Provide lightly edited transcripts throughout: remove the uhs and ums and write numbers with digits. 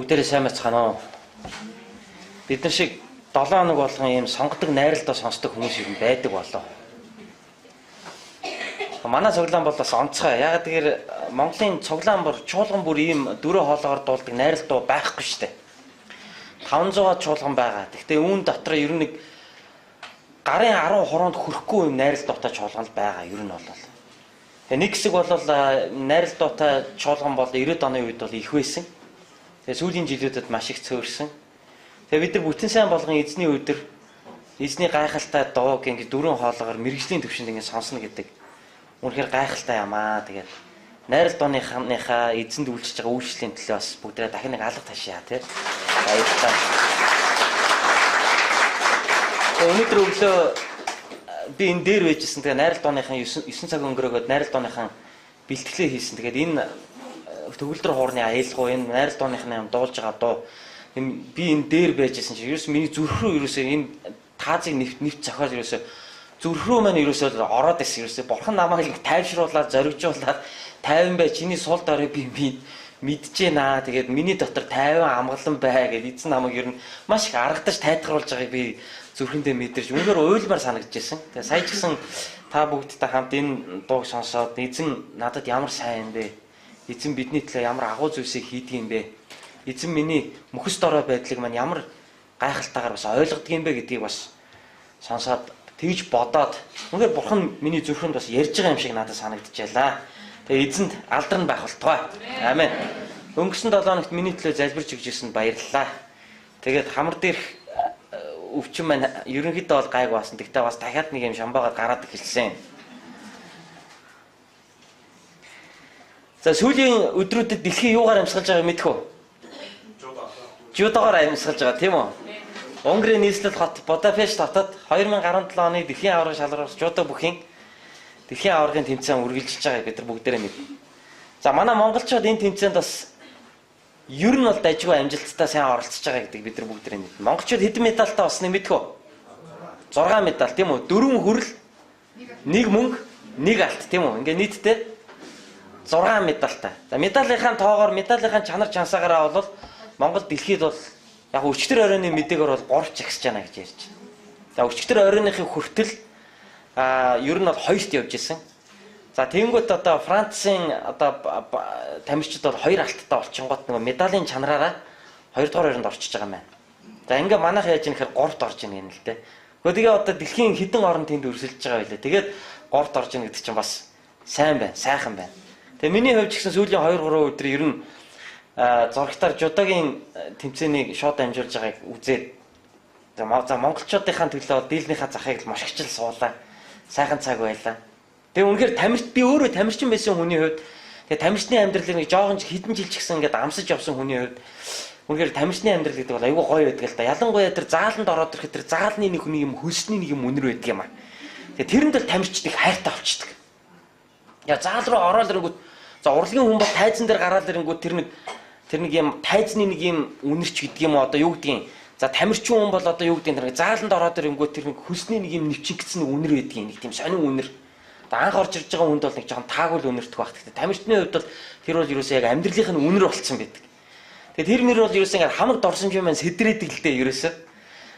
Бүгдээрээ сайн байцгаана уу? Бид нар шиг 7 хоног болгон ийм сонгодог найралтаа сонсдог хүмүүс юм байдаг болоо. Манай цуглаан бол бас онцгой. Яг тэгэхээр Монголын цуглаан бүр чуулган бүр ийм дөрөв хоолоогоор дуулдаг найралтуу байхгүй шүү дээ. 500-аад чуулган байгаа. Гэхдээ үүн дотор ер нь нэг гарын 10 хороонд хүрэхгүй юм найралтуутай чуулган л байгаа ер нь бол. Тэгээ нэг хэсэг бол найралтуутай чуулган бол 90-ад оны үед бол их байсан. Тэгээ сүүлийн жилүүдэд маш их цөөрсөн. Тэгээ бид нар бүтэн сайн болгон эзний өдөр эзний гайхалтай дууг ингэ дөрвөн хоолоогоор мэрэгжлийн төвшөнд ингэ сонсно гэдэг. Үнэхээр гайхалтай юм аа. Тэгээд найралт дууныхаа эзэнд үйлчилж байгаа үйлчлэлийн төлөө бас бүгдээ дахин нэг алга ташаа тий. Баярлалаа. Өнөөдөр өглөө би энэ дээр байжсэн. Тэгээ найралт дууныхаа 9 цаг өнгөрөөгөөд найралт дууныхаа бэлтгэлээ хийсэн. Тэгээд энэ төгөлдөр хуурны аялгуу энэ найралт дууныхны юм дуулж байгаа дуу би энэ дээр байжсэн чинь ерөөс миний зүрх рүү ерөөсөө энэ таазыг нэвт зохиол ерөөсөө зүрх рүү маань ерөөсөө ороод ирсэн ерөөсөө бурхан намайг тайвшруулаад зоригжуулаад тайван бай чиний сул дорой би мэдчихээнаа тэгээд миний дотор тайван амгалан бай гэж эзэн намайг ер нь маш их аргадаж тайтгаруулж байгааг би зүрхэндээ мэдэрч үнээр уйлмаар санагдчихсэн. Тэгээд сая ч гэсэн та бүгдтэй хамт энэ дууг сонсоод эзэн надад ямар сайн юм бэ? Эзэн бидний төлөө ямар агуу зүйлсийг хийдэг юм бэ? Эзэн миний мөхс дорой байдлыг маань ямар гайхалтайгаар бас ойлгодог юм бэ гэдгийг бас сонсоод тэгж бодоод үнээр бурхан миний зүрхэнд бас ярьж байгаа юм шиг надад санагдчихлаа. Тэгээ эзэнд алдарн байх болтугай. Аамен. Өнгөрсөн 7 хоногт миний төлөө залбирч өгч ирсэнд баярлалаа. Тэгээд хамар дээрх өвчин маань ерөнхийдөө бол гайг баасан. Тэгтээ бас дахиад нэг юм шамбаагаар гараад эхэлсэн. За сүүлийн өдрүүдэд дэлхий юугаар амьсгалж байгааг мэдэх үү? Жудоогоор амьсгалж байгаа тийм үү? Унгарын нийслэл хот Будапешт хотод 2017 оны дэлхийн аваргын шалгаруулах жудо бүхийн дэлхийн аваргын тэмцээн үргэлжилж байгааг бид нар бүгдээрээ мэднэ. За манай монголчууд энэ тэмцээнд бас ер нь бол дажгүй амжилттай сайн оролцож байгаа гэдэг бид нар бүгдээрээ мэднэ. Монголчууд хэдэн медальтай болсныг мэдэх үү? 6 медаль тийм үү? 4 хүрэл, 1 мөнгө, 1 алт тийм үү? Ингээ нийтдээ 6 медальтай. За медалийнхаа тоогоор медалийнхаа чанар чансаагаараа бол Монгол дэлхийд бол яг өчтөр оройны мэдээгээр бол 3 чагсаж байна гэж ярьж байна. За өчтөр оройныхын хүртэл ер нь бол 2-т явж исэн. За тэгэнгүүт одоо Францын одоо тамирчид бол 2 алттай болчихгоот нэг медалийн чанараараа 2 дугаар оройнд орчиж байгаа юм байна. За ингээ манайх яаж юм гэхээр 3-т орж ийн гэнэ л дээ. Гэхдээ одоо дэлхийн хэдэн орн тэнд өрсөлдөж байгаа байлээ. Тэгээд 3-т орж ийн гэдэг чинь бас сайн байна, сайхан байна. Тэгээ миний хувьд ч гэсэн сүүлийн 2-3 өдөр ер нь зурагтаар жудогийн тэмцээнийг шууд амжуулж байгааг үзээд за монголчуудынхаа төлөө дийлнийхаа захыг маш хичээл суулаа. Сайхан цаг байлаа. Тэгээ үнэхээр тамирч би өөрөө тамирчин байсан хүний хувьд тэгээ тамирчны амьдралыг нэг жоохон хэдэн жил ч гэсэн ингээд амсаж явсан хүний хувьд үнэхээр тамирчны амьдрал гэдэг бол айгүй гоё байдаг л да. Ялангуяа тэр зааланд ороод ирэхэд тэр заалны нэг хүний юм хөлсний нэг юм үнэр байдаг юм аа. Тэгээ тэрэнд л тамирчид их хайртай болчдөг. Я заал руу ороод ирэнгүүт за урлагийн хүн бол тайзан дээр гараад ирэнгүүт тэр нэг юм тайзны нэг юм үнэрч гэдэг юм одоо юу гэдгийг за тамирчин хүн бол одоо юу гэдгийг тэр зааланд ороод ирэнгүүт тэр нэг хөлсний нэг юм нэвчигдсэн үнэр байдаг нэг тийм сонин үнэр. Анх орж ирж байгаа хүнд бол нэг жоохон таагуул үнэртэх байх. Гэхдээ тамирчны хувьд бол тэр бол ерөөсөө яг амьдралынх нь үнэр болцсон байдаг. Тэгээ тэр нэр бол ерөөсөө ингээд хамаг дорсомж юм сэдрээдэг л дээ ерөөсөө.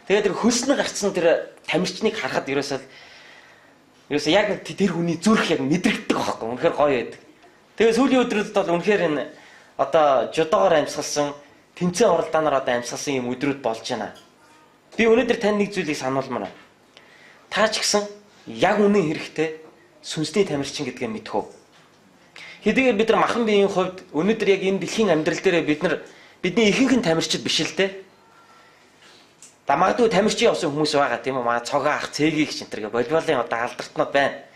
Тэгээ тэр хөлснө гарцсан тэр тамирчныг харахад ерөөсөө яг тэр хүний зүрх яг мэдрэгддэг байхгүй. Үнэхээр гоё байдаг. Тэгээ сүүлийн өдрүүдэд бол үнэхээр энэ одоо жудоогоор амьсгалсан тэмцээн оролдооноор одоо амьсгалсан юм өдрүүд болж байна. Би өнөөдөр тань нэг зүйлийг сануулмаар байна. Та ч гэсэн яг үнэн хэрэгтэй сүнсний тамирчин гэдгээ мэдэх үү? Хэдийгээр бид нар махан биеийн хувьд өнөөдөр яг энэ дэлхийн амьдрал дээр бидний ихэнх нь тамирчид биш л дээ. Магадгүй тамирчин явсан хүмүүс байгаа тийм үү? Маа цогоо ах цэгийг ч энэ волейболын одоо алдартнууд байна.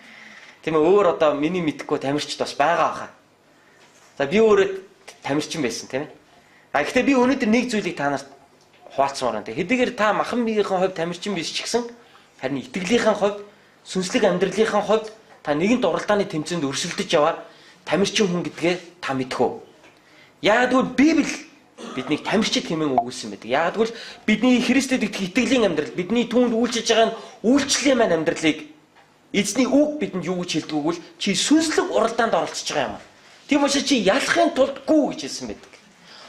Тийм ээ өөр одоо миний мэдхгүй тамирчид бас байгаа хаа. За би өөрөө тамирчин байсан тийм ээ. Гэхдээ би өнөөдөр нэг зүйлийг та нарт хуваалцмаар байна. Хэдийгээр та махан биеийн хувьд тамирчин биш ч гэсэн харин итгэлийнхэн хувьд сүнслэг амьдралынхаа хувьд та нэгэн дуралдааны тэмцээнд өрсөлдөж яваад тамирчин хүн гэдгээ та мэдэх үү? Яг тэгвэл Библи биднийг тамирчид хэмээн өгүүлсэн байдаг. Яг тэгвэл бидний Христэд итгэх итгэлийн амьдрал, бидний түүнд үйлчилж байгаа үйлчлэлийн маань амьдралыг эзний үг бидэнд юу гэж хэлдэг вэ? Чи сүнслэг уралдаанд оролцож байгаа юм. Тийм учраас чи ялахын тулд гүү гэж хэлсэн байдаг.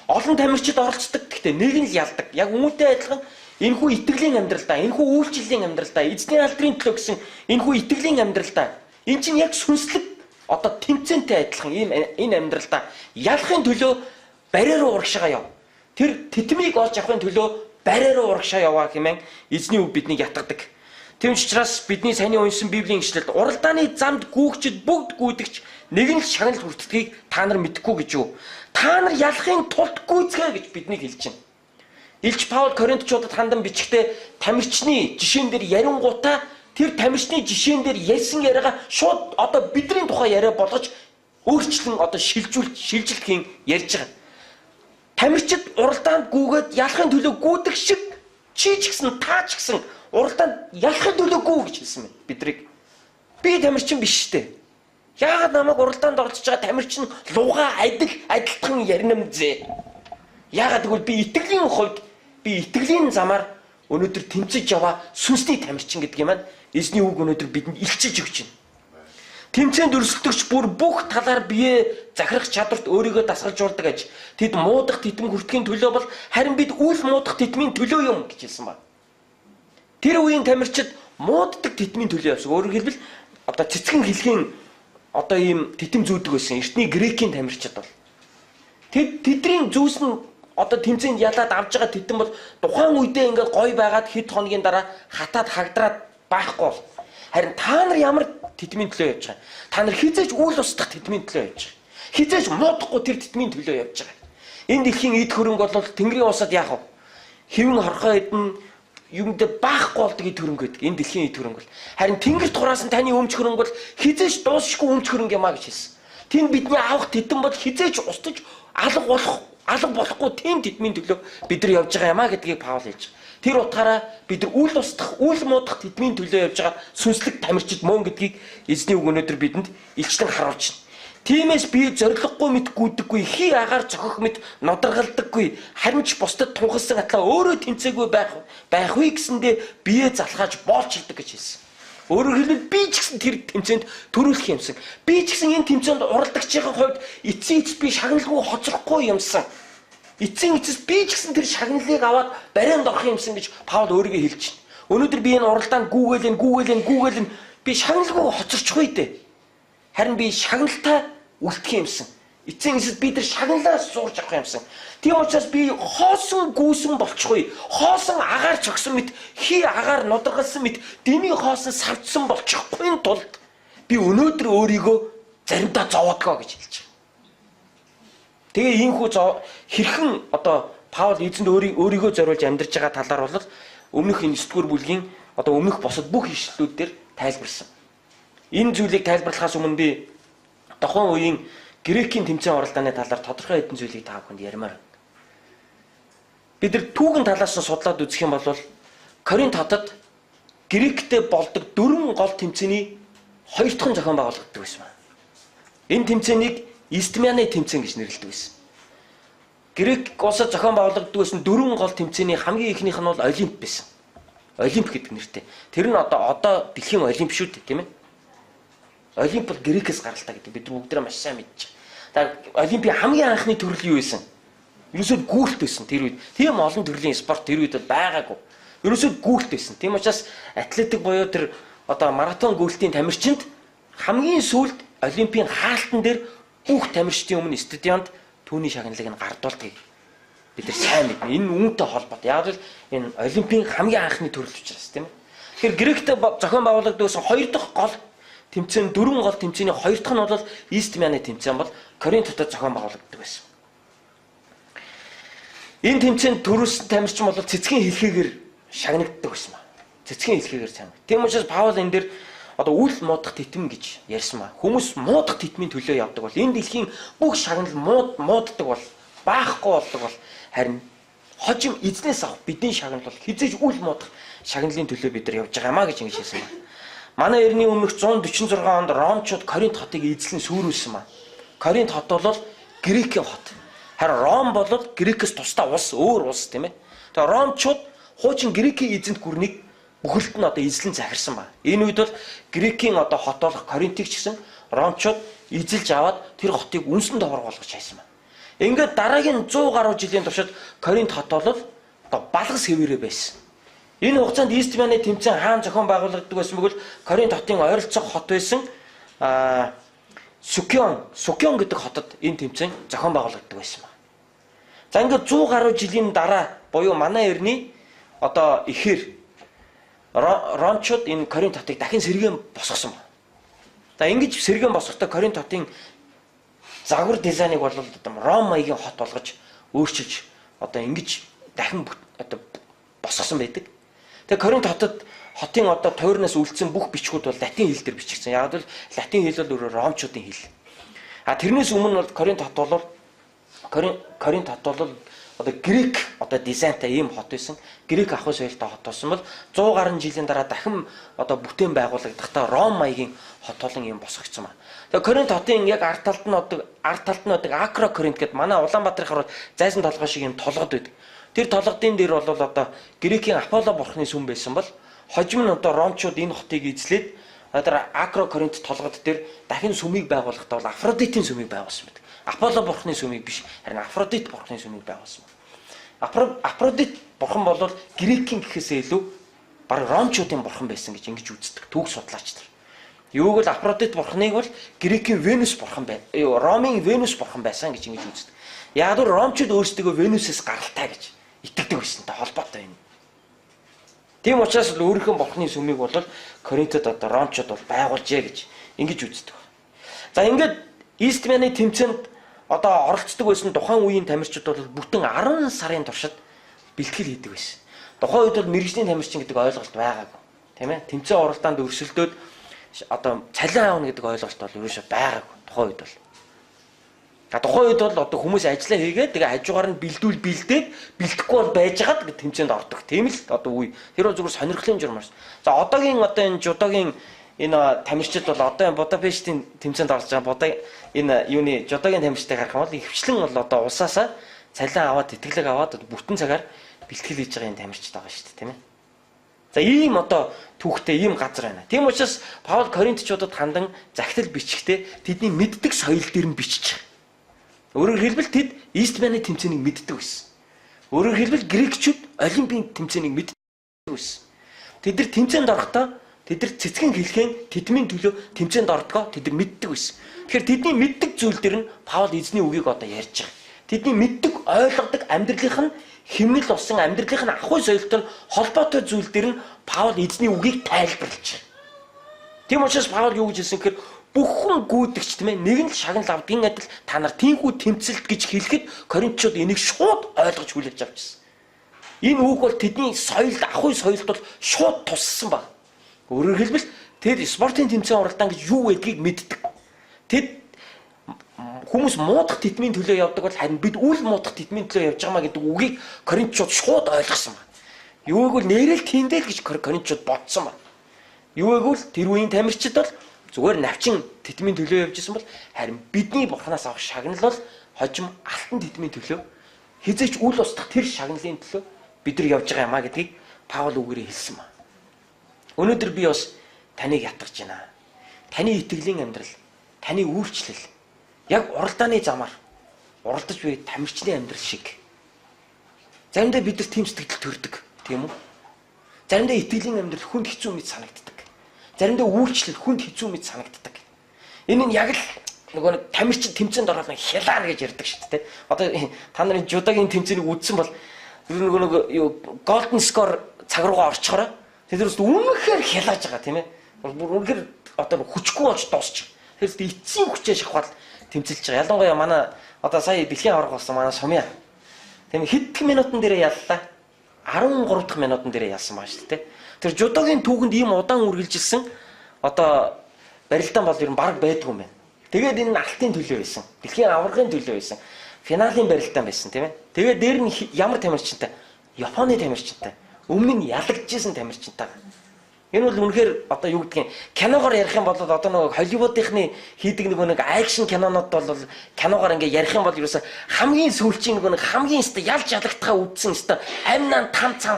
Олон тамирчид оролцдог. Гэхдээ нэг нь л ялдаг. Яг үүнтэй адилхан энэхүү итгэлийн амьдралдаа, энэхүү үйлчлэлийн амьдралдаа, эзний алдрын төлөө гэсэн энэхүү итгэлийн амьдралдаа энэ чинь яг сүнслэг одоо тэмцээнтэй адилхан энэ амьдралдаа ялахын төлөө бариа руу урагшаа яв. Тэр титмийг олж авахын төлөө бариа руу урагшаа яваа хэмээн эзний үг биднийг ятгадаг. Тэм учраас бидний саний уншсан Библийн ишлэлд уралдааны замд гүүгчд бүгд гүйдэгч нэг нь шагнал хүртдгийг та нар мэдэхгүй гэж юу? Та нар ялахын тулд гүйцгээ гэж биднийг хэлж байна. Илч Паул Коринтчуудад хандан бичгтээ тамирчны жишээн дээр ярингуудаа тэр тамирчны жишээн дээр ярьсан яриагаа шууд одоо бидний тухай яриа болгож өөрчлөн одоо шилжилтхийн ярьж байгаа. Тамирчид уралдаанд гүгээд ялахын төлөө гүйдэг шиг чи ч гэсэн та ч гэсэн уралдаанд ялахын төлөө гүү гэж хэлсэн байна бидрийг. Би тамирчин биш штэ. Яагаад намайг уралдаанд оролцож байгаа тамирчин луга адилтхан ярина мзээ. Яагаад гэвэл би итгэлийн хувьд би итгэлийн замаар өнөөдөр тэмцэж яваа сүнсний тамирчин гэдэг юм аа. Эзний үг өнөөдөр бидэнд илчилж өгч байна. Тэмцээнд өрсөлдөгч бүр бүх талаар бие захирах чадварт өөрийгөө дасгалжуулдаг аж. Тэд муудах титэм хүртэхийн төлөө бол харин бид үл муудах титмийн төлөө юм гэж хэлсэн ба. Тэр үеийн тамирчид мууддаг титмийн төлөө явсан. Өөрөөр хэлбэл одоо цэцгэн хэлхийн одоо ийм титэм зүүдэг байсан. Эртний грекийн тамирчид бол тэдний зүйлс нь одоо тэмцээнд ялаад авж байгаа титэм бол тухайн үедээ ингээд гой байгаад хэд хоногийн дараа хатаад хагдраад байхгүй бол. Харин та нар ямар титмийн төлөө явж байгаа. Та нар хизээж үл устдах титмийн төлөө явж байгаа. Хизээж муудахгүй тэр титмийн төлөө явж байгаа. Энэ дэлхийн эд хөрөнгө бол Тэнгэрийн усад яах вэ? Хэвэн хорхоо эдэн юмд баахгүй болдог эд хөрөнгө гэдэг. Энэ дэлхийн эд хөрөнгө бол. Харин Тэнгэр тухраас нь таны өмч хөрөнгө бол хизээж дуусшгүй өмч хөрөнгө юмаа гэж хэлсэн. Тэнд бидний авах титэм бол хизээж устж алга болохгүй тийм титмийн төлөө бид нар явж байгаа юмаа гэдгийг Паул хэлж байгаа. Тэр утгаараа бид нар үл устдах, үл муудах титмийн төлөө явж байгаа сүнслэг тамирчид мөн гэдгийг эзний үг өнөөдөр бидэнд илчлэн харуулж байна. Тиймээс би зориггүй мэт гүйдэггүй, хий агаар цохих мэт нодоргалдаггүй, харин ч бусдад тунхалсан атлаа өөрөө тэмцээгүй байхгүй гэсэндээ бие залхааж боолчилдаг гэж хэлсэн. Өөрөөр хэлбэл би ч гэсэн тэр тэмцээнд төрүүлэх юмсан. Би ч гэсэн энэ тэмцээнд уралдагчийн хувьд эцсийн би шагналгүй хоцрохгүй юмсан. Эцсийн эцэс би ч гэсэн тэр шагналыг аваад барианд орох юмсан гэж Паул өөрийгөө хэлж байна. Өнөөдөр би энэ уралдаанд гүүгээл би шагналгүй хоцорчихгүй дээ. Харин би шагналтай үлдэх юмсан. Эцсийн эцэс би тэр шагналаас зурж авах юмсан. Тийм учраас би хоосон гүйсэн болчихгүй. Хоосон агаар цогсон мэт, хий агаар нодоргалсан мэт, дэмий хоосон савдсан болчихгүй тулд би өнөөдөр өөрийгөө заримдаа зовоодгоо гэж хэлж байгаа. Тэгээ ийхүү хэрхэн одоо Паул эзэнд өөрийгөө зориулж амьдарч байгаа талаар бол өмнөх энэ 9-р бүлгийн одоо өмнөх босод бүх ишлэлүүд дээр тайлбарлсан. Энэ зүйлийг тайлбарлахаас өмнө би тухайн үеийн грекийн тэмцээн оролдооны талаар тодорхой хэдэн зүйлийг та бүхэнд ярмаар. Бид нар түүхэн талаас нь судлаад үзэх юм бол Коринт хотод гректэй болдог 4 гол тэмцээний 2 дахь зохион байгуулагддаг байсан байна. Энэ тэмцээнийг Истмианы тэмцээн гэж нэрлэдэг байсан. Грек улсад зохион байгуулагддаг байсан 4 гол тэмцээний хамгийн ихнийх нь бол Олимп байсан. Олимп гэдэг нэртэй. Тэр нь одоо дэлхийн Олимп шүү дээ, тийм ээ. Олимп бол Грекээс гаралтай гэдэг бид бүгдээ маш сайн мэдж байгаа. Олимпийн хамгийн анхны төрөл юу байсан? Ерөөсөө гүйлт байсан тэр үед. Тийм олон төрлийн спорт тэр үед байгаагүй. Ерөөсөө гүйлт байсан. Тийм учраас атлетик буюу тэр одоо маратон гүйлтийн тамирчинд хамгийн сүүлд Олимпийн хаалтан дээр бүх тамирчдын өмнө стадионд түүний шагналыг нь гардуулдаг. Бид нар сайн мэднэ. Энэ үүнтэй холбоотой. Яг л энэ Олимпийн хамгийн анхны төрөл учраас тийм ээ. Тэгэхээр Гректэй зохион байгуулагддаг байсан 2 дахь гол тэмцээн 4 гол тэмцээний 2 дахь нь бол Истмианы тэмцээн бол Коринт хотод зохион байгуулагддаг байсан. Энэ тэмцээнд төрүүлсэн тамирчин бол цэцгийн хэлхээгээр шагнагддаг байсан ба. Цэцгийн хэлхээгээр чанга. Тийм учраас Паул энэ дээр одоо үл муудах титэм гэж ярьсан ба. Хүмүүс муудах титмийн төлөө явдаг бол энэ дэлхийн бүх шагнал мууддаг бол баахгүй болдог бол харин хожим эзнээс авах бидний шагнал бол хизээж үл муудах шагналын төлөө бид нар явж байгаамаа гэж ингэж хэлсэн ба. Манай эртний өмнөх 146 онд Ромчууд Коринт хотыг эзлэн сүрүүлсэн ба. Коринт хот бол Грекийн хот. Харин Ром бол Грекээс тусдаа улс, өөр улс тийм ээ. Тэгээ Ромчууд хуучин Грекийн эзэнт гүрнийг бүхэлд нь одоо эзлэн захирсан ба. Энэ үед бол Грекийн одоо хот болох Коринтыг ч гэсэн Ромчууд эзэлж аваад тэр хотыг үнсэн доорх болгож хайсан ба. Ингээд дараагийн 100 гаруй жилийн туршид Коринт хот бол одоо балгас хэвээрээ байсан. Энэ хугацаанд Eastman-ы тэмцээн хаан зохион байгуулагддаг байсан бөгөөд Коринт хотын ойролцоох хот байсан Сукион гэдэг хотод энэ тэмцээн зохион байгуулагддаг байсан ба. За ингээд 100 гаруй жилийн дараа буюу манай эртний одоо ихээр ромчууд энэ Коринт хотыг дахин сэргээн босгосон ба. За ингэж сэргээн босгохдоо Коринт хотын загвар дизайныг бол одоо Ром маягийн хот болгож өөрчилж одоо ингэж дахин одоо босгосон байдаг. Тэгээ Коринт хотын одоо тойрноос үлдсэн бүх бичгүүд бол латин хэл дээр бичигдсэн. Яг л латин хэл бол өөрөө ромчуудын хэл. Тэрнээс өмнө бол Коринт хот бол одоо грек одоо дизайнтай ийм хот байсан. Грек ахуй соёлтой хот болсон бол 100 гаруй жилийн дараа дахин одоо бүтээн байгуулагдахдаа Ром маягийн хот болон ийм босгогдсон байна. Тэгээ Коринт хотын яг ард талд нь одоо Акро Коринт гэдэг манай Улаанбаатарын харууд зайсан толгой шиг юм толгод байдаг. Тэр толгодын дээр бол одоо грекийн Аполло бурхны сүм байсан бол хожим нь одоо ромчууд энэ хотыг эзлээд одоо Акро Коринт толгод дээр дахин сүмийг байгуулахдаа бол Афродитийн сүмийг байгуулсан байдаг. Аполло бурхны сүмийг биш харин Афродит бурхны сүмийг байгуулсан. Афродит бурхан бол грекийн гэхээсээ илүү баг ромчуудын бурхан байсан гэж ингэж үздэг түүх судлаач нар. Юуг л Афродит бурхныг бол грекийн Венус бурхан Ромын Венус бурхан байсан гэж ингэж үздэг. Яг л ромчууд өөрсдөө Венусээс гаралтай гэж итгэдэг байсантай холбоотой юм. Тийм учраас л өөрийнхөө бурхны сүмийг бол Коринтод одоо ромчууд бол байгуулжээ гэж ингэж үздэг. За ингээд Eastman-ы тэмцээнд одоо оролцдог байсан тухайн үеийн тамирчид бол бүтэн 10 сарын туршид бэлтгэл хийдэг байсан. Тухайн үед бол мэрэгжлийн тамирчин гэдэг ойлголт байгаагүй. Тийм ээ? Тэмцээн оролдоонд өрсөлдөөд одоо цалин аавна гэдэг ойлголт бол ерөөсөй байгаагүй тухайн үед бол. Тухайн үед бол одоо хүмүүс ажиллаа хийгээд тэгээ хажуугаар нь бэлдээд бэлдэхгүй бол байжгаад тэмцээнд ордог. Тийм л одоо үе. Тэр бол зүгээр сонирхлын журмаас. За одоогийн одоо энэ жудогийн энэ тамирчид бол одоо энэ Будапештийн тэмцээнд орж байгаа энэ юуны жудогийн тамирчдыг харах юм бол ихвчлэн бол одоо улсаасаа цалин аваад тэтгэлэг аваад бүтэн цагаар бэлтгэл хийж байгаа энэ тамирчид байгаа шүү дээ, тийм ээ. За ийм одоо түүхтэй ийм газар байна. Тийм учраас Паул Коринтчуудад хандан захидал бичгтээ тэдний мэддэг соёл дээр нь бичиж байгаа. Өөрөөр хэлбэл тэд Eastman-ы тэмцээнийг мэддэг байсан. Өөрөөр хэлбэл грекчүүд Олимпийн тэмцээнийг мэддэг байсан. Тэд нар тэмцээнд орохдоо тэд нар цэцгийн хэлхэн тэдмийн төлөө тэмцээнд ордгоо тэд нар мэддэг байсан. Тэгэхээр тэдний мэддэг зүйл дээр нь Паул эзний үгийг одоо ярьж байгаа. Тэдний мэддэг ойлгодог амьдралынх нь химнэл болсон амьдралынх нь ахуй соёлтой холбоотой зүйл дээр нь Паул эзний үгийг тайлбарлаж байгаа. Тийм учраас Паул юу гэж хэлсэн гэхээр бүхэн гүйдэгч тийм ээ нэг нь л шагнал авдгийн адил та нар тийхүү тэмцэлт гэж хэлэхэд Коринтчууд энийг шууд ойлгож хүлээж авчихсан. Энэ үг бол тэдний соёлд ахуй соёлд бол шууд туссан баг. Өөрөөр хэлбэл тэд спортын тэмцээн оролдоон гэж юу гэдгийг мэддэг. Тэд хүмүүс муудах тэтмийн төлөө явдаг бол харин бид үл муудах тэтмийн төлөө явж байгаа маа гэдэг үгийг Коринтчууд шууд ойлгосон баг. Юуг бол нэрэл тиймдэл гэж Коринтчууд бодсон баг. Юуг бол тэр үеийн тамирчид бол зүгээр навчин тэтмийн төлөө явж исэн бол харин бидний бурхнаас авах шагнал бол хожим алтан тэтмийн төлөө хизээч үл устдах тэр шагналын төлөө бид нар явж байгаа юмаа гэдгийг Паул үгээрээ хэлсэн ба. Өнөөдөр би бас таныг ятгах байна. Таны итгэлийн амьдрал, таны үйлчлэл яг уралдааны замаар уралдаж буй тамирчны амьдрал шиг. Заримдаа бид нар тийм сэтгэл төрдөг, тийм үү? Заримдаа итгэлийн амьдрал хүнд хэцүү мэт санагддаг. Заримдаа үйлчлэл хүнд хэцүү мэт санагддаг. Энэ нь яг л нөгөө тамирчин тэмцээнд ороод хялаа гэж ярьдаг шүү дээ. Одоо та нарын жудогийн тэмцээнийг үзсэн бол нөгөө голден скор цаг руугаа орчхороо тэднээс үнэхээр хялааж байгаа тийм ээ. Үнэхээр одоо хүчгүй болж дуусчих. Тэгэхээр эцсийн хүчээ шахвал тэмцэлж байгаа. Ялангуяа манай одоо сая дэлхийн авраг болсон манай Сумья. Тийм хэдхэн минутын дээрээ яллаа. 13 дахь минутын дээрээ ялсан баа шүү дээ. Тэр жудогийн түүхэнд ийм удаан үргэлжилсэн одоо барилдаан бол ер нь баг байдгүй юм байна. Тэгээд энэ нь алтын төлөө байсан. Дэлхийн аврагын төлөө байсан. Финалийн барилдаан байсан тийм ээ. Тэгээд дээр нь ямар тамирчинтай? Японы тамирчинтай. Өмнө нь ялагдчихсэн тамирчинтай. Энэ бол үнэхээр одоо юу гэдгийг киногоор ярих юм бол одоо нөгөө Холливуудынхны хийдэг нэг акшн кинонууд бол киногоор ингээ ярих юм бол ерөөсө хамгийн сүүлчийн нэг хамгийн өстө ялж ялагдхаа үдсэн өстө амнаа там цаан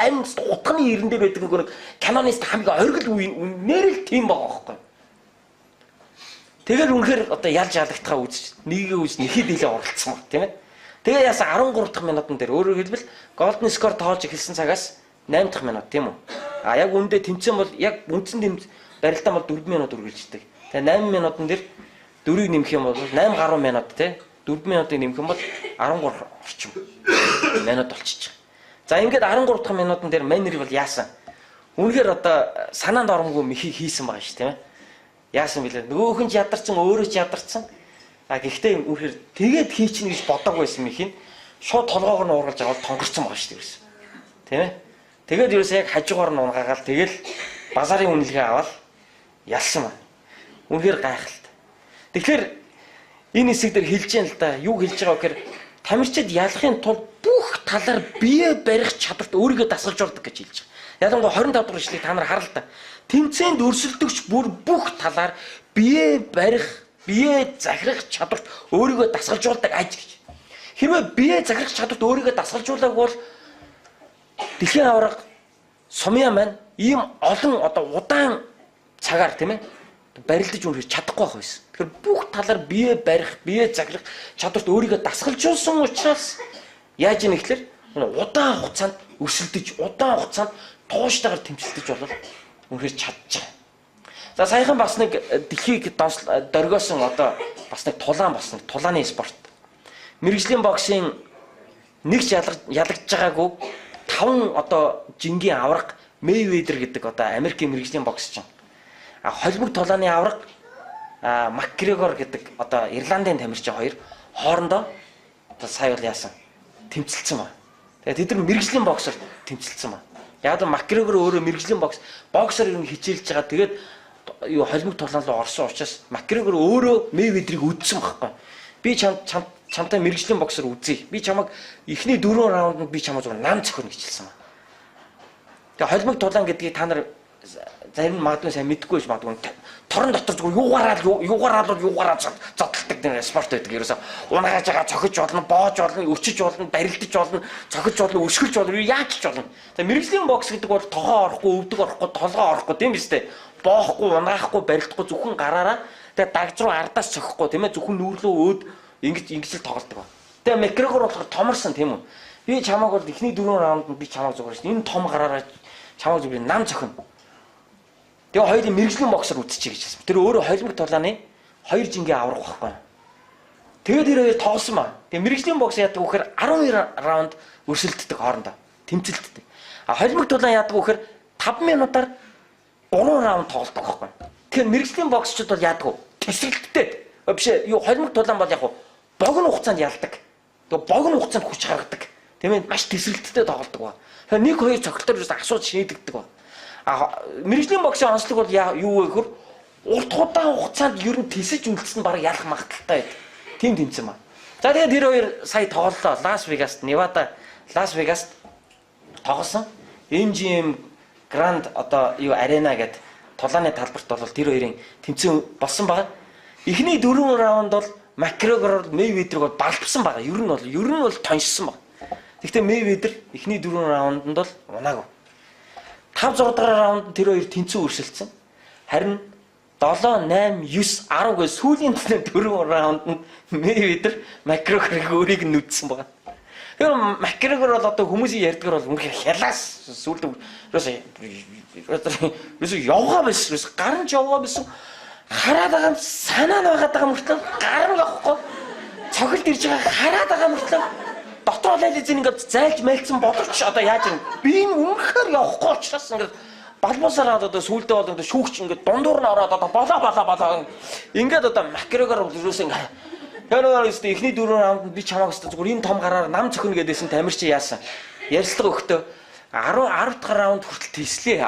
амь утганы ирэндээ байдаг нэг киноны өстө хамгийн оргил үе нэрэл тийм байгаа байхгүй. тэгэл үнэхээр одоо ялж ялагдахаа үзэж нэгээ үз нэхэд нэлээ оролцсон баг тийм ээ. Тэгээ яасан 13 дахь минутан дээр өөрөөр хэлбэл голден скор тоолж эхэлсэн цагаас 8 дахь минут тийм үү. А яг үндэ тэмцээн бол яг үндсэн тэмц барилдаан бол 4 минут үргэлжлэдэг. Тэгээ 8 минутан дээр 4-ийг нэмэх юм бол 8 гаруй минут тийм 4 минутыг нэмэх юм бол 13 орчим минут болчихж байгаа. За ингээд 13 дахь минутан дээр Манер бол яасан? Үнэхээр одоо санаанд оромгүй мөхийг хийсэн байгаа шүү тийм ээ. Яасан бэлээ? Нөгөөх нь ч ядарсан, өөрөө ч ядарсан. А гэхдээ үнэхээр тэгээд хийчихнэ гэж бодоагүй байсан мөхийг шууд толгоогоор нь уургалж аваад тонгорцсон байгаа шүү дээ. Тийм ээ. Тэгээд ерөөсөө яг хажуугаар нь унгаагаал тэгэл базарын үнэлгээ аваад ялсан ба. Үнэхээр гайхалтай. Тэгэхээр энэ хэсэг дээр хэлж яана л да. Юу хэлж байгаа вэ гэхээр тамирчид ялахын тулд бүх талаар бие барих чадварт өөрийгөө дасгалжуулдаг гэж хэлж байгаа. Ялангуяа 25 дахь ишлэгийг та нар хараа л да. Тэмцээнд өрсөлдөгч бүр бүх талаар бие барих, бие захирах чадварт өөрийгөө дасгалжуулдаг аж гэж. Хэрвээ бие захирах чадварт өөрийгөө дасгалжуулаагүй бол дэлхийн аварга сумьяа маань ийм олон одоо удаан цагаар тийм ээ барилдаж үнэхээр чадахгүй байх байсан. Тэгэхээр бүх талаар бие барих, бие захирах чадварт өөрийгөө дасгалжуулсан учраас яаж ийм ихлээр удаан хугацаанд өрсөлдөж, удаан хугацаанд тууштайгаар тэмцэлдэж болол үнэхээр чадчих. За саяхан бас нэг дэлхийг дөргиосон одоо бас нэг тулаан бас нэг тулааны спорт. Мэргэжлийн боксын нэгч ялагдж байгаагүй 5 одоо жингийн авраг Мэйведер гэдэг одоо Америкийн мэргэжлийн боксчин. Холимог тулааны авраг Макгрегор гэдэг одоо Ирландын тамирчин хоёр хоорондоо одоо сая бол яасан тэмцэлсэн ба. Тэгээд тэд нар мэргэжлийн боксоор тэмцэлсэн ба. Яг л Макгрегор өөрөө мэргэжлийн боксоор ер нь хичээлж байгаа. Тэгээд юу холимог тулаан руу орсон учраас Макгрегор өөрөө Мэйведерийг үдсэн байхгүй. Би чамтай мэргэжлийн боксоор үзье. Би чамайг эхний 4 раунданд би чамайг зөвхөн нам цохино гэж хэлсэн ба. Тэгээд холимог тулаан гэдгийг та нар зарим магадгүй сайн мэдгүй байж магадгүй торон дотор зүгээр юугаараа зодтолдог нэг спорт байдаг. Ерөөсө унагааж байгаа цохиж болно, боож болно, өчөж болно, барилдаж болно, цохиж болно, өсгөлж болно, яаж ч болно. Тэгээ мэргэжлийн бокс гэдэг бол тогоо орохгүй, өвдөг орохгүй, толгоо орохгүй тийм биз дээ. Боохгүй, унагаахгүй, барилдахгүй зөвхөн гараараа тэгээ дагж руу ардаас цохихгүй тийм ээ зөвхөн нүүрлөө өөд ингэж л тоглолдог ба. Тэгээ Макгрегор болохоор томорсон тийм үү. Би чамааг бол эхний 4 раунданд би чамааг зүгээр шин энэ том гараараа чамааг зүгээр нам цохино. Тэгээ хоёрын мэргэжлийн боксоор үтчихье гэж хэлсэн. Тэр өөрөө холимог тулааны 2 жингийн аврах байхгүй. Тэгээд тэр хоёр тоглосон ба. Тэгээ мэргэжлийн бокс яадаг вэхээр 12 раунд өрсөлддөг хоорондоо. Тэмцэлддэг. А холимог тулаан яадаг вэхээр 5 минутаар 3 раунд тоглодог байхгүй. Тэгэхээр мэргэжлийн боксчууд бол яадаг вэ? Тэсрэлттэй. Биш юу холимог тулаан бол яг богино хугацаанд ялдаг. Тэгээ богино хугацаанд хүч гаргадаг. Тийм ээ маш тэсрэлттэй тоглодог ба. Тэгэхээр 1-2 цогцолтоор юус асууж шийдэгдэг ба. Мэргэжлийн боксын онцлог бол юу вэ гэхээр урт удаан хугацаанд ер нь тесэж үлдсэн баг ялах магадaltaй байд. Тийм тэмцэн ба. За тэгээд тэр хоёр сая тоглолоо. Лас Вегаст, Невада, Лас Вегаст тоглосон. MGM Grand одоо юу арена гэдэг тулааны талбарт бол тэр хоёрын тэмцээн болсон байгаа. Эхний 4 раунд бол Макгрегор, Мэйведерг бол балбсан байгаа. Ер нь бол тоншсон байгаа. Гэхдээ Мэйведер эхний 4 раунданд бол унаагүй. 5-6 дахь раунд тэр хоёр тэнцүү өрсөлдсөн. Харин 7, 8, 9, 10 гээ сүүлийн 4 раунданд Мэйведер Макгрегорыг өөрийг нь нүдсэн байгаа. Тэгэхээр Макгрегор бол одоо хүмүүсийн ярьдгаар бол үнэхээр хялаас сүүлд ерөөсөө явгаа байсан. Ерөөсөө гарын ч явгаа байсан. Хараад байгаа юм санаа нь байгаа мөртлөө гар нь явахгүй. Цохилд ирж байгаа хараад байгаа мөртлөө дотор лайлзын ингээд зайлж мэлцэн бодовч одоо яаж юм би үнэхээр явахгүй учраас ингээд балбуусараа одоо сүулдэ бол ингээд шүүгч ингээд дундуур нь ороод одоо болоо ингээд одоо Макгрегор ерөөсөө ингээд яагаад өстө эхний 4 раунданд би чамааг өстө зүгээр энэ том гараар нам цохино гэдээсэн тамирч яасан ярьцлага өгтөө 10 дахь раунд хүртэл тийслээ.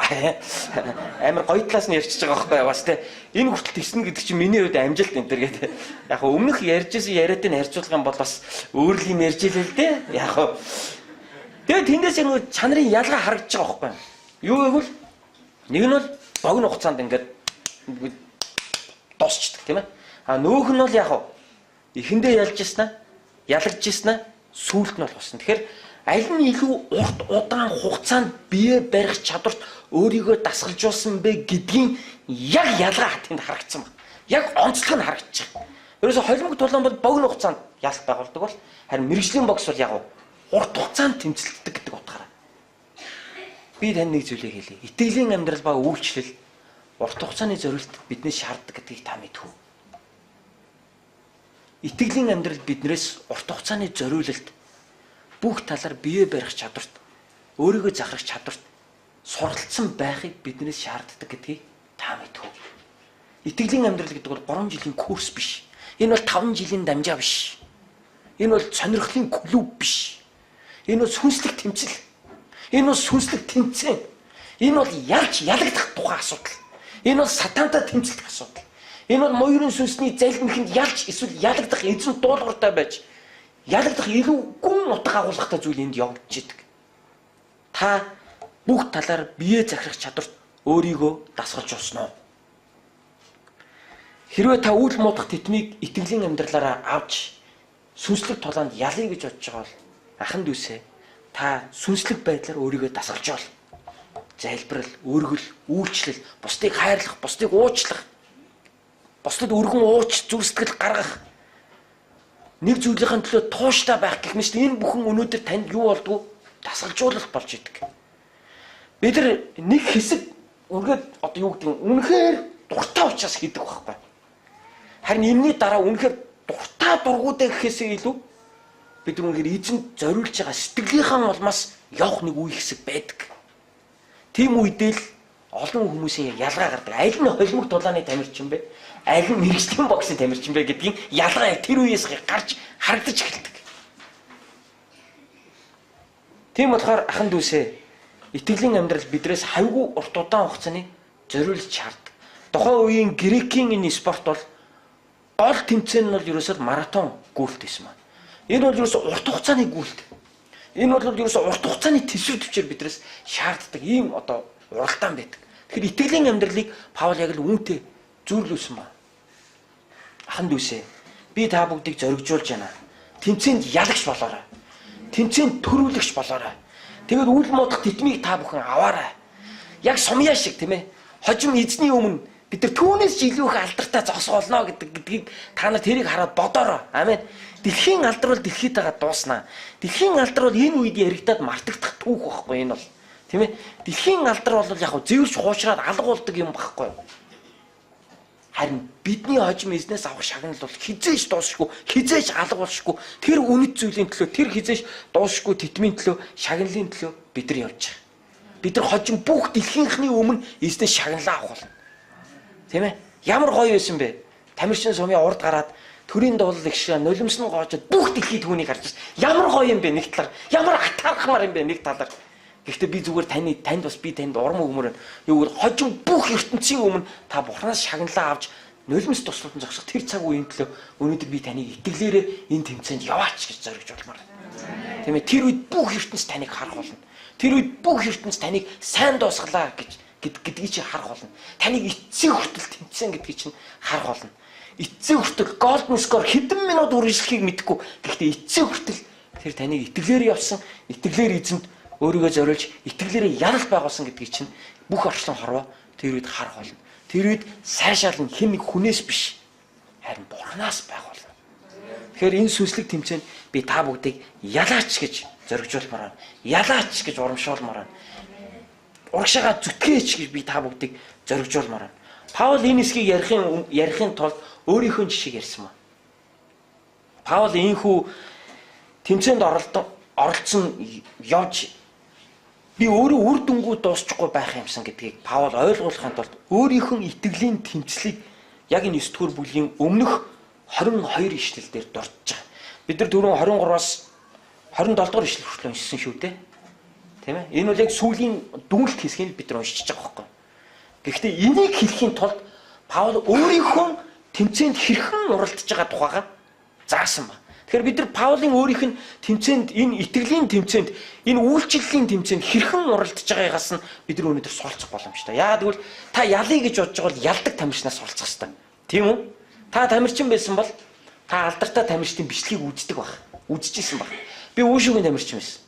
Амар гоё талаас нь ярьчихж байгаа байхгүй бас те. Энэ хүртэл тийснэ гэдэг чинь миний хувьд амжилт энэ төр гэдэг. Яг өмнөх ярьжсэн яриад нь харьцуулах юм бол бас өөр л юм ярьж илээ л дээ. Яг тэгээд тэндээс нэг чанарын ялгаа харагдаж байгаа байхгүй. Юу гэвэл нэг нь бол богино хугацаанд ингээд дуусчдаг тийм ээ. А нөөх нь бол яг эхэндээ ялж яснаа, ялгаж яснаа, сүүлд нь бол болсон. Тэгэхээр аль нь илүү урт удаан хугацаанд бие барих чадварт өөрийгөө дасгалжуулсан бэ гэдгийн яг ялгаа тэнд харагдсан байна. Яг онцлог нь харагдчих. Ерөөсө холимог тулаан бол богино хугацаанд ялалт байгуулдаг бол харин мэрэгжлийн бокс бол яг урт хугацаанд тэмцэлддэг гэдэг утгаараа. Би танд нэг зүйлийг хэлье. Итгэлийн амьдрал ба үйлчлэл урт хугацааны зорилт биднээс шаарддаг гэдгийг та мэдв үү? Итгэлийн амьдрал биднээс урт хугацааны зориулалт бүх талаар бие барих чадварт, өөрийгөө захирах чадварт суралцсан байхыг биднээс шаарддаг гэдгийг та мэдв үү? Итгэлийн амьдрал гэдэг бол 3 жилийн курс биш. Энэ бол 5 жилийн дамжаа биш. Энэ бол сонирхлын клуб биш. Энэ бол сүнслэг тэмцэл. Энэ бол сүнслэг тэмцээн. Энэ бол ялж ялагдах тухай асуудал. Энэ бол сатантай тэмцэлт асуудал. Энэ бол моёрын сүнсний залхимхэнд ялж эсвэл ялагдах эзэн дуулууртай байж ялагдах илүү гүн утга агуулгатай зүйл энд явагдаж идэг. Та бүх талаар бие захирах чадварт өөрийгөө дасгалж уснаа. Хэрвээ та үл муудах тэтмийг итгэлийн амьдралаараа авч сүнслэг тулаанд ялъя гэж бодож байгаа бол ахын дүүсээ та сүнслэг байдлаар өөрийгөө дасгалж бол. Залбирал, өргөл, үйлчлэл, бусдыг хайрлах, бусдыг уучлах, бусдад өргөн ууч зүрстгэл гаргах, нэг зүйлийн төлөө тууштай байх гэх мэт энэ бүхэн өнөөдөр танд юу болдгоо дасгалжуулах болж идэг. Бид нар нэг хэсэг үргээд одоо юу гэдэг нь үнэхээр дуртай учраас хийдэг байхгүй. Харин энэний дараа үнэхээр дуртай дургуудаа гэхээсээ илүү бид үнэхээр эзэнд зориулж байгаа сэтгэлийнхаа улмаас явах нэг үе хэсэг байдаг. Тийм үедээ л олон хүмүүсийн ялгаа гардаг. Аль нь холимог тулааны тамирчин бэ? Аль нь мэрэгжлийн боксын тамирчин бэ гэдгийг ялгаа тэр үеэс гарч харагдаж эхэлдэг. Тийм болохоор ахын дүүсээ итгэлийн амьдрал бидрээс хавьгүй урт удаан хугацааны зориулж чардаг. Тухайн үеийн грекийн энэ спорт бол гол тэмцээн нь бол ерөөсөө маратон гүйлт байсан маа. Энэ бол ерөөсөө урт хугацааны гүйлт. Энэ бол ерөөсөө урт хугацааны төсөв төвчээр бидрээс шаарддаг ийм одоо уралдаан байдаг. Тэгэхээр итгэлийн амьдралыг Паул яг л үүнтэй зүйрлүүлсэн маа. Ахын дүүсээ би та бүгдийг зоригжуулж байна. Тэмцээнд ялагч болоорой. Тэмцээнд төрүүлэгч болоорой. Тэгээд үл муудах тэтмийг та бүхэн аваарай. Яг сумья шиг тийм ээ. Хожим эзний өмнө бид нар түүнээс ч илүү их алдартай зогсоолно гэдгийг та нар тэрийг хараад бодоорой. Амен. Дэлхийн алдар бол дэлхийдээ дууснаа. Дэлхийн алдар бол энэ үед яригадад мартагдах түүх байхгүй энэ бол. Тийм ээ. Дэлхийн алдар бол яг зэвэрч хуушраад алгуулдаг юм байхгүй. Харин бидний хожим эзнээс авах шагнал бол хизээж дуусахгүй, хизээж алгуулшгүй. Тэр үнэт зүйлийн төлөө, тэр хизээж дуусахгүй тэтмийн төлөө, шагналын төлөө бид нар явж байгаа. Бид нар хожим бүх дэлхийнхний өмнө эзнээс шагналаа авах болно. Тийм ээ. Ямар гоё байсан бэ? Тамирчин сумын урд гараад төрийн дуулал их шиг нулимс нь гоожод бүх дэлхийд түүнийг харж байна. Ямар гоё юм бэ нэг талаар? Ямар атаархмаар юм бэ нэг талаар? Гэхдээ би зүгээр танд бас би танд урам өгмөр юу хожим бүх ертөнцийн өмнө та бурхнаас шагналаа авч нулимс туслан зогсох тэр цаг үеийн төлөө өнөөдөр би таныг итгэлээрээ энэ тэмцээнд яваач гэж зоригж болмоор. Тийм ээ. Тэр үед бүх ертөнц таныг харах болно. Тэр үед бүх ертөнц таныг сайн дуусгалаа гэдгийг чи харах болно. Таныг эцсийн хүртэл тэмцэн гэдгийг чинь харах болно. Эцсийн хүртэл голден скор хэдэн минут үргэлжлэхийг мэдэхгүй. Гэхдээ эцсийн хүртэл тэр таныг итгэлээр явсан, итгэлээр эзэнд өөрийгөө зориулж итгэлээр ялалт байгуулсан гэдгийг чинь бүх орчлон хорвоо тэр үед харах болно. Тэр үед сайшаал нь хэн нэг хүнээс биш харин бурхнаас байх болно. Тэгэхээр энэ сүнслэг тэмцээнд би та бүгдийг ялаач гэж зоригжуулмаар байна. Ялаач гэж урамшуулмаар байна. Урагшаага зүтгэж гэж би та бүгдийг зоригжуулмаар байна. Паул энэ хэсгийг ярихын тулд өөрийнхөө жишээг ярьсан маа. Паул энэхүү тэмцээнд оролцсон явж би өөрөө үр дүнгуу дуусчихгүй байх юмсан гэдгийг Паул ойлгуулахын тулд өөрийнхөө итгэлийн тэмцлийг яг энэ 9 дугаар бүлгийн өмнөх 22 ишлэл дээр дурдж байгаа. Бид нар түрүүн 23-аас 27 дугаар ишлэл хүртэл уншсан шүү дээ. Тийм ээ? Энэ бол яг сүүлийн дүнэлт хэсгийг бид нар уншиж байгаа байхгүй. Гэхдээ энийг хэлэхийн тулд Паул өөрийнхөө тэмцээнд хэрхэн уралдаж байгаа тухайга заасан ба. Тэгэхээр бид нар Паулын өөрийнх нь тэмцээнд энэ итгэлийн тэмцээнд энэ үйлчлэлийн тэмцээнд хэрхэн уралдаж байгаагаас нь бид нар өнөөдөр суралцах боломжтой. Яагаад гэвэл та ялъя гэж бодож байгаа бол ялдаг тамирчнаас суралцах хэрэгтэй. Тийм үү? Та тамирчин байсан бол та алдартай тамирчдын бичлэгийг үздэг байх. Үзчихсэн байх. Би үүшүүгийн тамирчин байсан.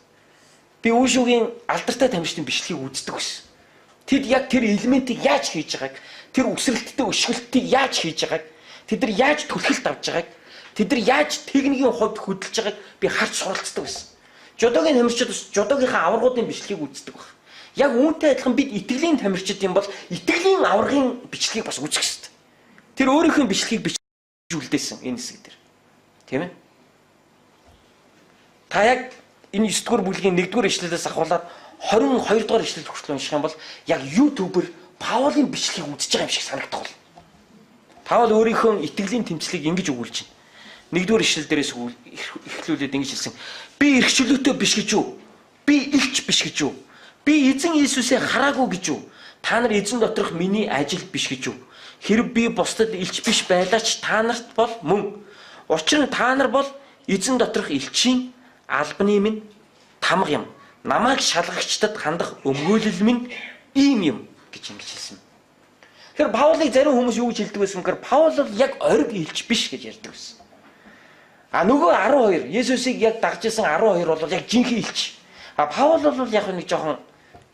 Би үүшүүгийн алдартай тамирчдын бичлэгийг үздэг байсан. Тэд яг тэр элементийг яаж хийж байгааг, тэр үсрэлттэй өшгөлтийг яаж хийж байгааг тэд нар яаж түлхэлт авч байгааг, тэд нар яаж техникийн хувьд хөдөлж байгааг би харж суралцдаг байсан. Жодогийн тамирчид бас жодогийнхаа аваргуудын бичлэгийг үздэг баг. Яг үүнтэй адилхан бид итгэлийн тамирчид юм бол итгэлийн аваргын бичлэгийг бас үзэх ёстой. Тэр өөрийнхөө бичлэгийг бичүүлдээсэн энэ хэсэг дээр. Тийм ээ? Та яг энэ 9 дугаар бүлгийн 1 дугаар ишлэлээс ахуулаад 22 дугаар ишлэл хүртэл унших юм бол яг YouTube-ээр Паулын бичлэгийг үзэж байгаа юм шиг санагдах бол. Паул өөрийнхөө итгэлийн тэмцлийг ингэж өгүүлж байна. 1 дугаар ишлэл дээрээс эхлүүлээд ингэж хэлсэн. Би эрхчлөөтэй биш гэж юу? Би илч биш гэж юу? Би эзэн Иесусыг хараагүй гэж юу? Та нар эзэн доторх миний ажил биш гэж юу? Хэрв би бусдад илч биш байлаач та нарт бол мөн. Учир нь та нар бол эзэн доторх элчийн албаны минь тамга юм. Намайг шалгагчдад хандах өмгөөлөл минь ийм юм гэж ингэж хэлсэн. Тэгэхээр Паулыг зарим хүмүүс юу гэж хэлдэг байсан гэхээр Паул бол яг ориг илч биш гэж ярьдаг байсан. А нөгөө 12 Есүсийг яг дагж исэн 12 бол яг жинхэнэ илч. А Паул бол яг нэг жоохон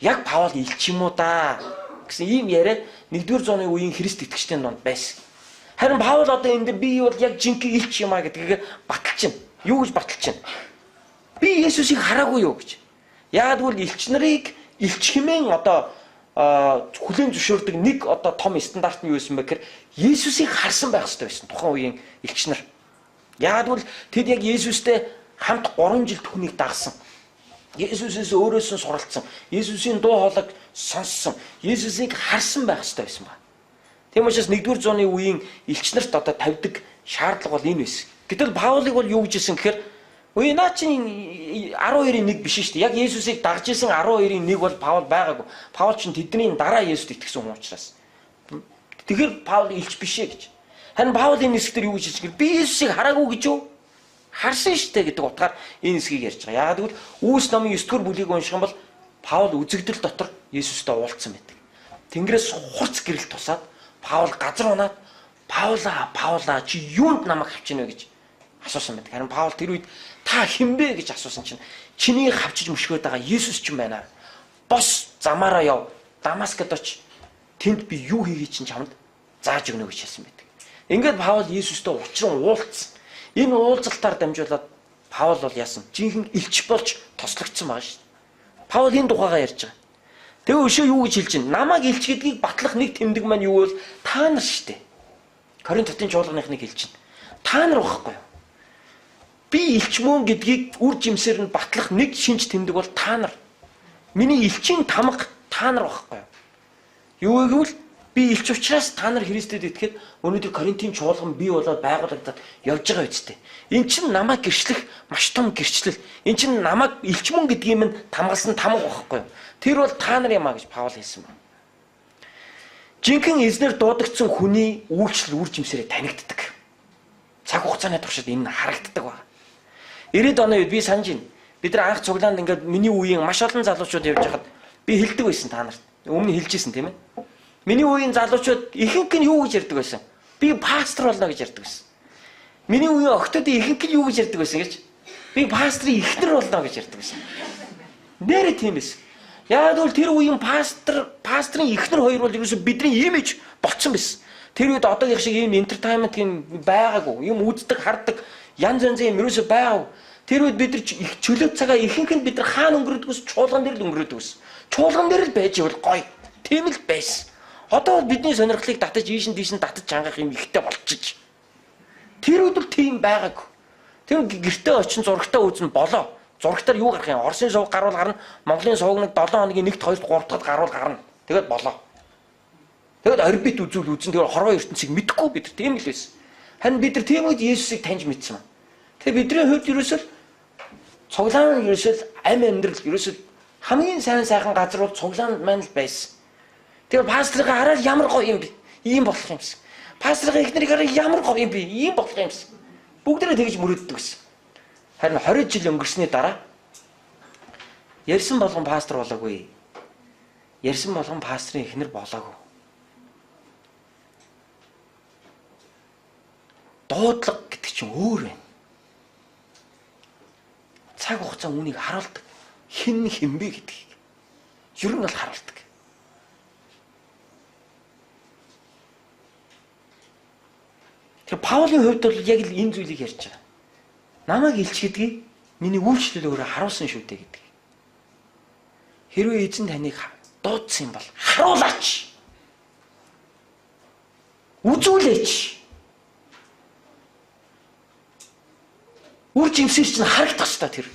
яг Паул илч юм уу да гэсэн ийм яриа 1-р зууны үеийн Христ итгэгчдийн донд байсан. Харин Паул одоо энэ дэр би бол яг жинхэнэ илч юм а гэдгийг баталж байна. Юу гэж баталж байна? Би Есүсийг хараагүй юу гэж. Яг тэгвэл элч нарыг элч хэмээн одоо хүлээн зөвшөөрдөг нэг одоо том стандарт нь юу байсан бэ гэхээр Есүсийг харсан байх хэрэгтэй байсан тухайн үеийн элч нар. Яг тэгвэл тэд яг Есүстэй хамт 3 жил түүнийг дагсан. Есүсээс өөрөөс нь суралцсан. Есүсийн дуу хоолойг сонссон. Есүсийг харсан байх хэрэгтэй байсан ба. Тийм учраас 1-р зууны үеийн элч нарт одоо тавьдаг шаардлага бол энэ байсан. Гэтэл Паулыг бол юу гэж хэлсэн гэхээр үе наа чинь 12-ийн 1 биш шүү дээ. Яг Есүсийг дагж исэн 12-ийн 1 бол Паул байгаагүй. Паул чинь тэдний дараа Есүст итгэсэн хүн учраас. Тэгэхээр Паул илч биш ээ гэж. Харин Паул энэ хэсгээр юу гэж хэлж байгаа? Би Есүсийг хараагүй гэж юу? Харсан шүү дээ гэдэг утгаар энэ хэсгийг ярьж байгаа. Яагаад гэвэл Үүс номын 9-р бүлгийг унших юм бол Паул үзэгдэл дотор Есүстэй уулзсан байдаг. Тэнгэрээс хурц гэрэл тусаад Паул газар унаад Паула чи юунд намайг авчина вэ гэж асуусан байдаг. Харин Паул тэр үед та хинбэ гэж асуусан чинь чиний хавчиж мөшгөөд байгаа Есүс ч юм байна. Бос замаараа яв. Дамаскад оч. Тэнд би юу хийгээ чинь чамд зааж өгнө гэж хэлсэн байдаг. Ингээд Паул Есүстэй учран уулзсан. Энэ уулзалтаар дамжуулаад Паул бол яасан? Жинхэнэ элч болж тослогдсон байгаа шүү дээ. Паул энэ тухайгаа ярьж байгаа. Тэгээ өшөө юу гэж хэлж байна? Намайг элч гэдгийг батлах нэг тэмдэг маань юу вэ? Та нар шүү дээ. Коринтын чуулганыхныг хэлж байна. Та нар багхгүй юу? Би элч мөн гэдгийг үр жимсээр нь батлах нэг шинж тэмдэг бол та нар. Миний элчийн тамга та нар багхгүй юу? Юу гэвэл би элч учраас та нар Христэд итгэхэд өнөөдөр Коринтын чуулган бий болоод байгуулагдаад явж байгаа үстэй. Эн чинь намайг гэрчлэх маш том гэрчлэл. Эн чинь намайг элч мөн гэдгийг минь тамгалсан тамга багхгүй юу? Тэр бол та нар юм а гэж Паул хэлсэн байна. Жинхэнэ эзнэр дуудагдсан хүний үйлчлэл үр жимсээрээ танигддаг. Цаг хугацааны туршид энэ харагддаг байна. 90-ад оны үед би санаж байна. Бид нар анх цуглаанд ингээд миний үеийн маш олон залуучууд явж байхад би хэлдэг байсан та нарт. Өмнө хэлжсэн тийм ээ. Миний үеийн залуучууд ихэнх нь юу гэж ярьдаг байсан? Би пастор болно гэж ярьдаг байсан. Миний үеийн охтууд ихэнх нь юу гэж ярьдаг байсан гэж? Би пастрын эхнэр болно гэж ярьдаг байсан. Нэрээ тийм байсан. Яг бол тэр үеийн пастрын эхнэр хоёр бол ерөөсө бидний имиж болцсон байсан. Тэр үед одоогийнх шиг ийм entertainment юм байгаагүй. Юм үздэг, хардаг янз янзын юм ерөөсө байгаагүй. Тэр үед бид нар их чөлөө цагаа ихэнх нь бид нар хаана өнгөрөөдгөөс чуулган дээр л өнгөрөөдгөөс. Чуулган дээр л байж ивэл гоё. Тийм л байсан. Одоо бол бидний сонирхлыг татаж ийш нь тийш нь татаж чангах юм ихтэй болчихж. Тэр үед л тийм байгаагүй. Тэр гэртээ очин зурагтаа үзэн болоо. Зурагтаар юу гарах юм? Оросын сувг гаруул гарна, Монголын сувг нэг 7 хоногийн 1-т 2-т 3-т гаруул гарна. Тэгээд болоо. Тэгээд орбит үзүүл үзэн тэгээд хорвоо ертөнцийг мэдэхгүй бид тийм л байсан. Харин бид нар тийм үед Есүсийг таньж мэдсэн юм. Тэгээд бидний хувьд ерөөсөө цуглаан ерөөсөө амь амьдрал ерөөсөө хамгийн сайхан газар бол цуглаан маань л байсан. Тэгээд пастрыг хараад ямар гоё юм бэ? Ийм болох юмсан. Пастрыг эхнэрийг хараад ямар гоё юм бэ? Ийм болох юмсан. Бүгдээрээ тэгж мөрөддөг гэсэн. Харин 20 жил өнгөрсний дараа ярьсан болгон пастор болоогүй. Ярьсан болгон пастрын эхнэр болоогүй. Дуудлага гэдэг чинь өөр байна. Цаг хугацаа үнийг харуулдаг. Хэн хэмбэ гэдгийг. Ер нь бол харуулдаг. Паулын хувьд бол яг л энэ зүйлийг ярьж байгаа. Намайг илчгэдгийг миний үйлчлэл өөрөө харуулсан шүү дээ гэдэг. Хэрвээ эзэн таныг дуудсан юм бол харуулаач. Үзүүлээч. Үр жимсэж чинь харагдах ёстой тэр.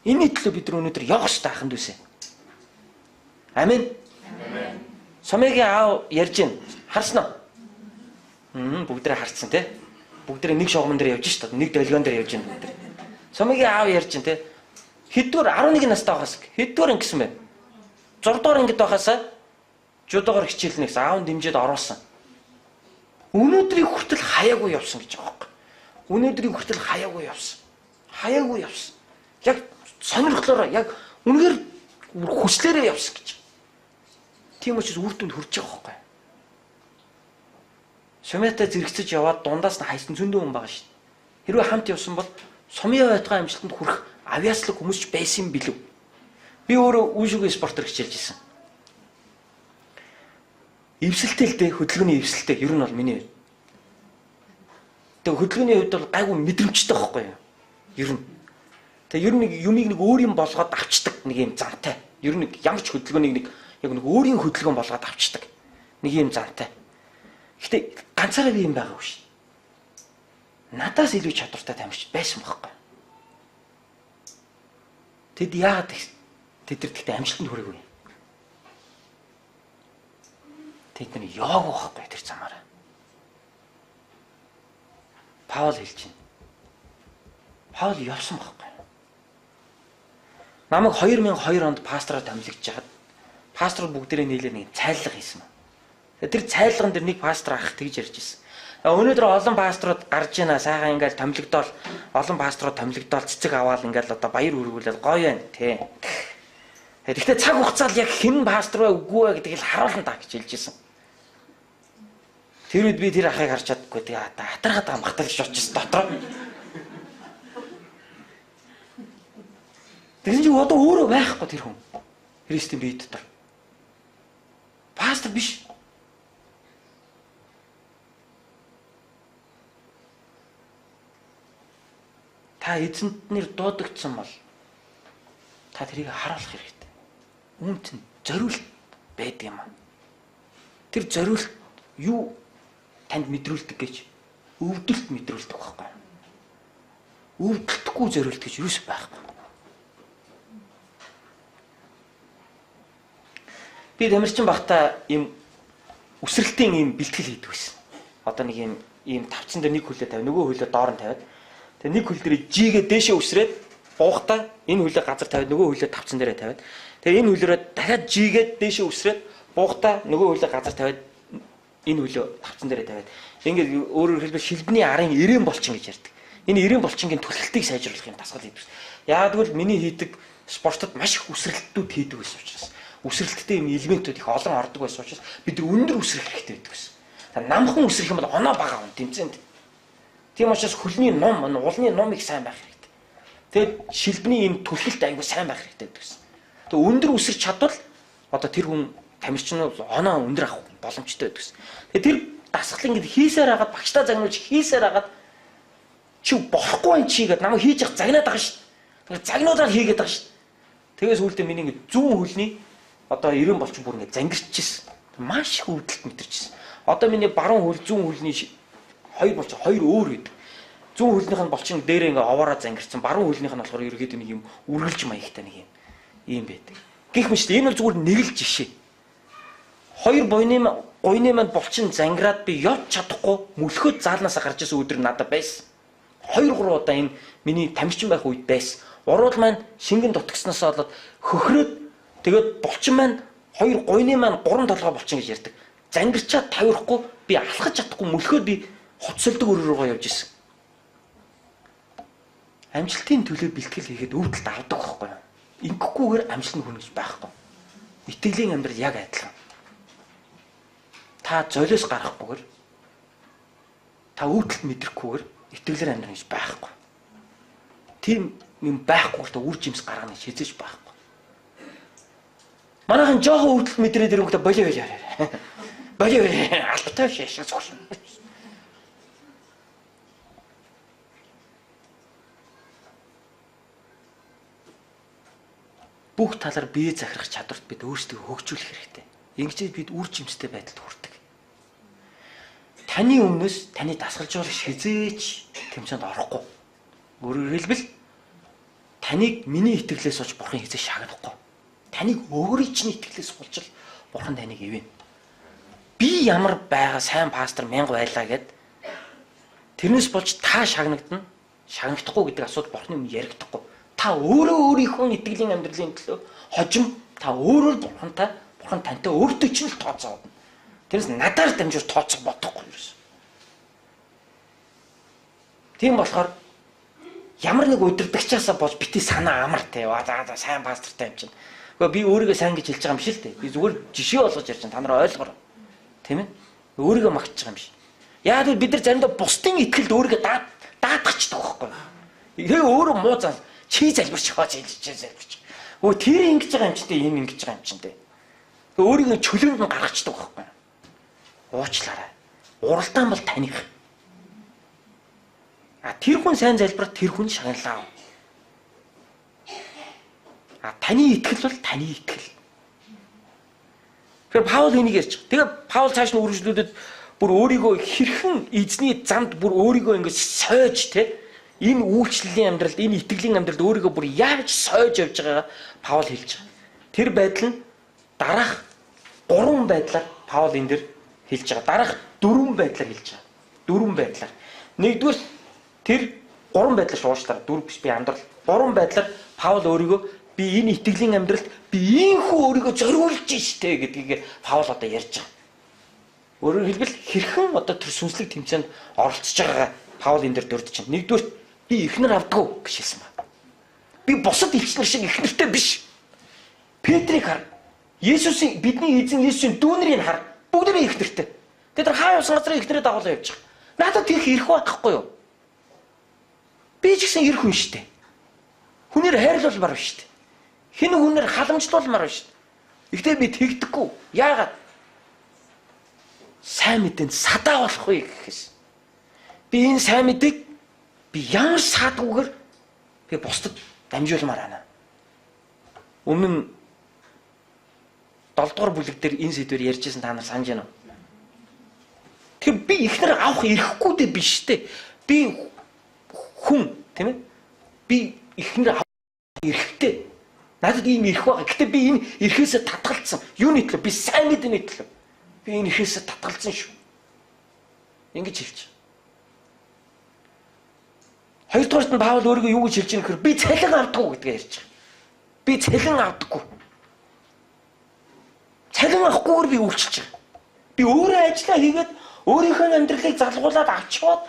Энийн төлөө бид өнөөдөр явах ёстой аханд үсэ. Амен. Сомегийн аав ярьж байна. Харсан уу? Бүгдээ харсан тий. Бүгдээ нэг шугамн дээр явж шít. Нэг долгион дээр явж байна бүгдээ. Сомегийн аав ярьж байна тий. Хэдвэр 11 настай байхаас хэдвэр ингэсэн бэ? 6 дугаар ангид байхаас жудоогоор хичээлнэ гэсэн аав дэмжиж оруулсан. Өнөөдрийг хүртэл хаяагүй явсан гэж байгаа юм. Өнөөдрийг хүртэл хаяагүй явсан. Хаяагүй явсан. Яг сонирхлоороо яг үнээр хүслээрээ явсан гэж. Тийм учраас үр дүнд хүрч байгаа байхгүй. Сумьяатай зэрэгцэж яваад дундаас нь хайсан зөндөө хүн байгаа шүү дээ. Хэрвээ хамт явсан бол сумья байтугай амжилтанд хүрэх авьяаслаг хүмүүс ч байсан билүү. Би өөрөө үүшүүгээ спортоор хичээлж исэн. Эвсэлтэй л дээ, хөдөлгөөний эвсэлтэй ер нь бол миний. Тэгээ хөдөлгөөний хувьд бол гайгүй мэдрэмжтэй байхгүй юу? Ер нь. Тэгээ ер нь юмыг нэг өөр юм болгоод авчдаг нэг юм зантай. Ер нь ямар ч хөдөлгөөнийг нэг яг нэг өөрийн хөдөлгөөн болгоод авчдаг. Нэг юм зантай. Гэтэ ганцаараа би юм байгаагүй шүү. Надаас илүү чадвартай тамирч байсан байхгүй. Тэд яагаад тэд нар тэгтээ амжилтанд хүрээгүй. Тэд нар яагүй байхгүй тэр замаараа. Паул хэлж байна. Паул явсан байхгүй. Намайг 2002 онд пастораар томилогдож хаад пастор бүгдээрээ нийлээ нэг цайлга хийсэн. Тэр цайлган дээр нэг пастор ах тэгж ярьж ирсэн. Өнөөдөр олон пасторууд гарч ийна сайхан ингээл томилогдоод олон пасторууд томилогдоод цэцэг аваад ингээл одоо баяр хүргүүлээд гоё байна тий. Тэгэхдээ цаг хугацаанд яг хэн пастор вэ үгүй вэ гэдгийг л харуулна та гэж хэлж ирсэн. Тэр үед би тэр ахыг харж чаддаггүй тэгээ хатархаад байгаа махталж очиж дотроо. Тэгсэн чинь одоо өөрөө байхгүй тэр хүн. Христийн бие дотор. Пастор биш. Та эзэнтнэр дуудагдсан бол та тэрийг харуулах хэрэгтэй. Үүнд нь зориулт байдаг юм аа. Тэр зориулт юу танд мэдрүүлдэг гэж өвдөлт мэдрүүлдэг байхгүй. Өвдөлтгүй зориулт гэж юус байхгүй. Би тамирчин багтаа ийм үсрэлтийн ийм бэлтгэл хийдэг байсан. Одоо нэг ийм тавцсан дээр нэг хөлөө тавь, нөгөө хөлөө доор нь тавиад тэгээ нэг хөл дээр жигээ дээшээ үсрээд буухдаа энэ хөлөө газар тавиад нөгөө хөлөө тавцсан дээрээ тавиад тэгээ энэ хөлөөрөө дахиад жигээд дээшээ үсрээд буухдаа нөгөө хөлөө газар тавиад энэ хөлөө тавцсан дээрээ тавиад ингээд өөрөөр хэлбэл шилбэний арын ирээн болчин гэж ярьдаг. Энэ ирээн болчингийн түлхэлтийг сайжруулах юм дасгал хийдэг. Яг тэгвэл миний хийдэг спортод маш их үсрэлтүүд хийдэг байсан учраас үсрэлттэй юм элементүүд их олон ордог байсан учраас бид нар өндөр үсрэх хэрэгтэй байдаг байсан. Намхан үсрэх юм бол оноо бага хүн тэмцээнд. Тийм учраас хөлний ном, уулны ном их сайн байх хэрэгтэй. Тэгээд шилбэний энэ түлхэлт аягүй сайн байх хэрэгтэй байсан. Тэгээд өндөр үсрэх чадвал одоо тэр хүн тамирчин бол оноо өндөр авах боломжтой байдаг. Тэгээд тэр дасгал ингэ хийсээр хагаад багштаа загнуулж хийсээр хагаад чи болохгүй юм чи гэдэг намайг хийж явах загнаад байгаа шүү дээ. Тэгээд загнуулаад хийгээд байгаа шүү дээ. Тэгээс үүлдээ миний ингэ зүүн хөлний одоо 90 болчин бүр ингэ зангирчижсэн. Маш их өвдөлт мэдэрчсэн. Одоо миний баруун хөл зүүн хөлний хоёр болчин хоёр өөр байдаг. Зүүн хөлнийх нь болчин дээрээ ингэ овоороо зангирсан. Баруун хөлнийх нь болохоор ерөөдөө нэг юм үргэлж маягтай нэг юм байдаг. Гэх мэт энэ бол зүгээр нэг л жишээ. Хоёр гойны манд болчин зангираад би явж чадахгүй мөлхөд заалнаасаа гарч ирсэн өдөр надад байсан. 2-3 удаа энэ миний тамирчин байх үед байсан. Уруул маань шингэн дутгсноос болоод хөхрөөд тэгээд болчин маань хоёр гойны маань 3 толгой болчин гэж ярьдаг. Зангирчаад тавихгүй би алхаж чадахгүй мөлхөд би хоцсолдог өрөө рүүгээ явж исэн. Амжилтын төлөө бэлтгэл хийгээд өвдөлт авдаг байхгүй юу? Ингэхгүйгээр амжилт нь хүрнэ гэж байхгүй. Итгэлийн амьдрал яг адилхан. Та золиос гарахгүйгээр та өвдөлт мэдрэхгүйгээр итгэлээр амьдрах гэж байхгүй. Тийм юм байхгүйгээр та үр жимс гаргана гэж хэзээж байхгүй. Манайхан жоохон өвдөлт мэдрээд ирэнгүүтээ болио гэж яриа. болоо албатай шашиг суулна. Бүх талаар бие захирах чадварт бид өөрсдөө хөгжүүлэх хэрэгтэй. Ингэжээ бид үр жимстэй байдалд хүрдэг. Таны өмнөөс таны дасгалжуулагч хизээч тэмцээнд орохгүй. Өөрөөр хэлбэл таныг миний итгэлээс олж бурхан хизээ шагнахгүй. Таныг өөрийн чинь итгэлээс олж бурхан таныг ивэн. Би ямар байгаа сайн пастор 1000 байлаа гэд тэрнээс болж та шагнагдана. Шагнагдахгүй гэдэг асуудал бурханы өмнө яригдахгүй. Та өөрөө өөрийнхөө итгэлийн амьдралын төлөө хожим та өөрөө бурхан тантай өөртөө чинь л тооцоо. Тэрнээс надаар дамжуур тооцох бодохгүй юм. Тийм болохоор ямар нэг удирдагчаасаа болж бити санаа амар тавиа. За сайн пастортай юм чинь. Гэхдээ би өөрийгөө сайн гэж хэлж байгаа юм шиг л дээ. Би зүгээр жишээ болгож ярьж байна. Та нараа ойлгоорой. Тийм ээ? Өөрийгөө магтж байгаа юм шиг. Яг л бид нар заримдаа бусдын итгэлд өөрийгөө даатгачдаг байхгүй юу? Тэгээ өөрөө муу зан чи залбирч хооч залбирч. Өө тэр ингэж байгаа юм чи дээ энэ ингэж байгаа юм чинь дээ. Өөрийгөө чөлөөнд нь гаргацдаг байхгүй юу? Уучлаарай. Уралдаан бол таних. Тэр хүн сайн залбирах тэр хүн шагналаа. Таны итгэл бол таны итгэл. Тэгэхээр Паул энийг ярьж байгаа. Тэгээ Паул цааш нь үргэлжлүүлээд бүр өөрийгөө хэрхэн эзний замд бүр өөрийгөө ингэж сойж энэ үйлчлэлийн амьдралд энэ итгэлийн амьдралд өөрийгөө бүр яаж сойж явж байгаагаа Паул хэлж байгаа. Тэр байдал нь дараах 3 байдлаар Паул энэ дэр хэлж байгаа. Дараах 4 байдлаар хэлж байгаа. 4 байдлаар. Нэгдүгээр тэр 3 байдлаар шуушлаа. 4 биш би амдрал. 3 байдлаар Паул өөрийгөө би энэ итгэлийн амьдралд би ийхүү өөрийгөө зориулж штэ гэдгийг Паул одоо ярьж байгаа. Өөрөөр хэлбэл хэрхэн одоо тэр сүнслэг тэмцээнд оролцож байгаагаа Паул энэ дэр дурдж байна. Нэгдүгээр би ихнэр авдаггүй гэж хэлсэн байна. Би бусад элчнэр шиг ихнэртэй биш. Петрийг хар. Есүсийн бидний эзэн Есүсийн дүүнэрийг хар. Бүгдээ ихнэртэй. Тэр хаа явсан газар ихнэрээ дагуулж явж байгаа. Надад тийх ирэх байхгүй юу? Би ч гэсэн ир хүн штэ. Хүнээр хайрлуулмаар байна штэ. Хэн хүнээр халамжлуулмаар байна штэ. Гэхдээ би тэгдэггүй. Яагаад? Сайн мэдээнд садаа болохгүй гэхээс. Би энэ сайн мэдээг би ямар саадгүйгээр би бусдад дамжуулмаар байна. Өмнө нь 7 дугаар бүлэг дээр энэ сэдвээр ярьжсэн та нар санаж байна уу? Тэр би ихнэр авах ирэхгүй дээ биш дээ. Би хүн тийм ээ? Би ихнэр авах ирэхтэй. Надад ийм ирэх байгаа. Гэтэ би энэ ирэхээсээ татгалцсан. Юуны төлөө? Би сайн мэдээний төлөө. Би энэ ирэхээсээ татгалцсан шүү. Ингэж хэлж. Хоёрдугаарт нь Паул өөрийгөө юу гэж хэлж байгаа нөхөр би цалин авдаггүй гэдгээ ярьж байгаа. Би цалин авдаггүй. Цалин авахгүйгээр би үйлчилж байгаа. Би өөрөө ажиллаа хийгээд өөрийнхөө амьдралыг залгуулад авчиад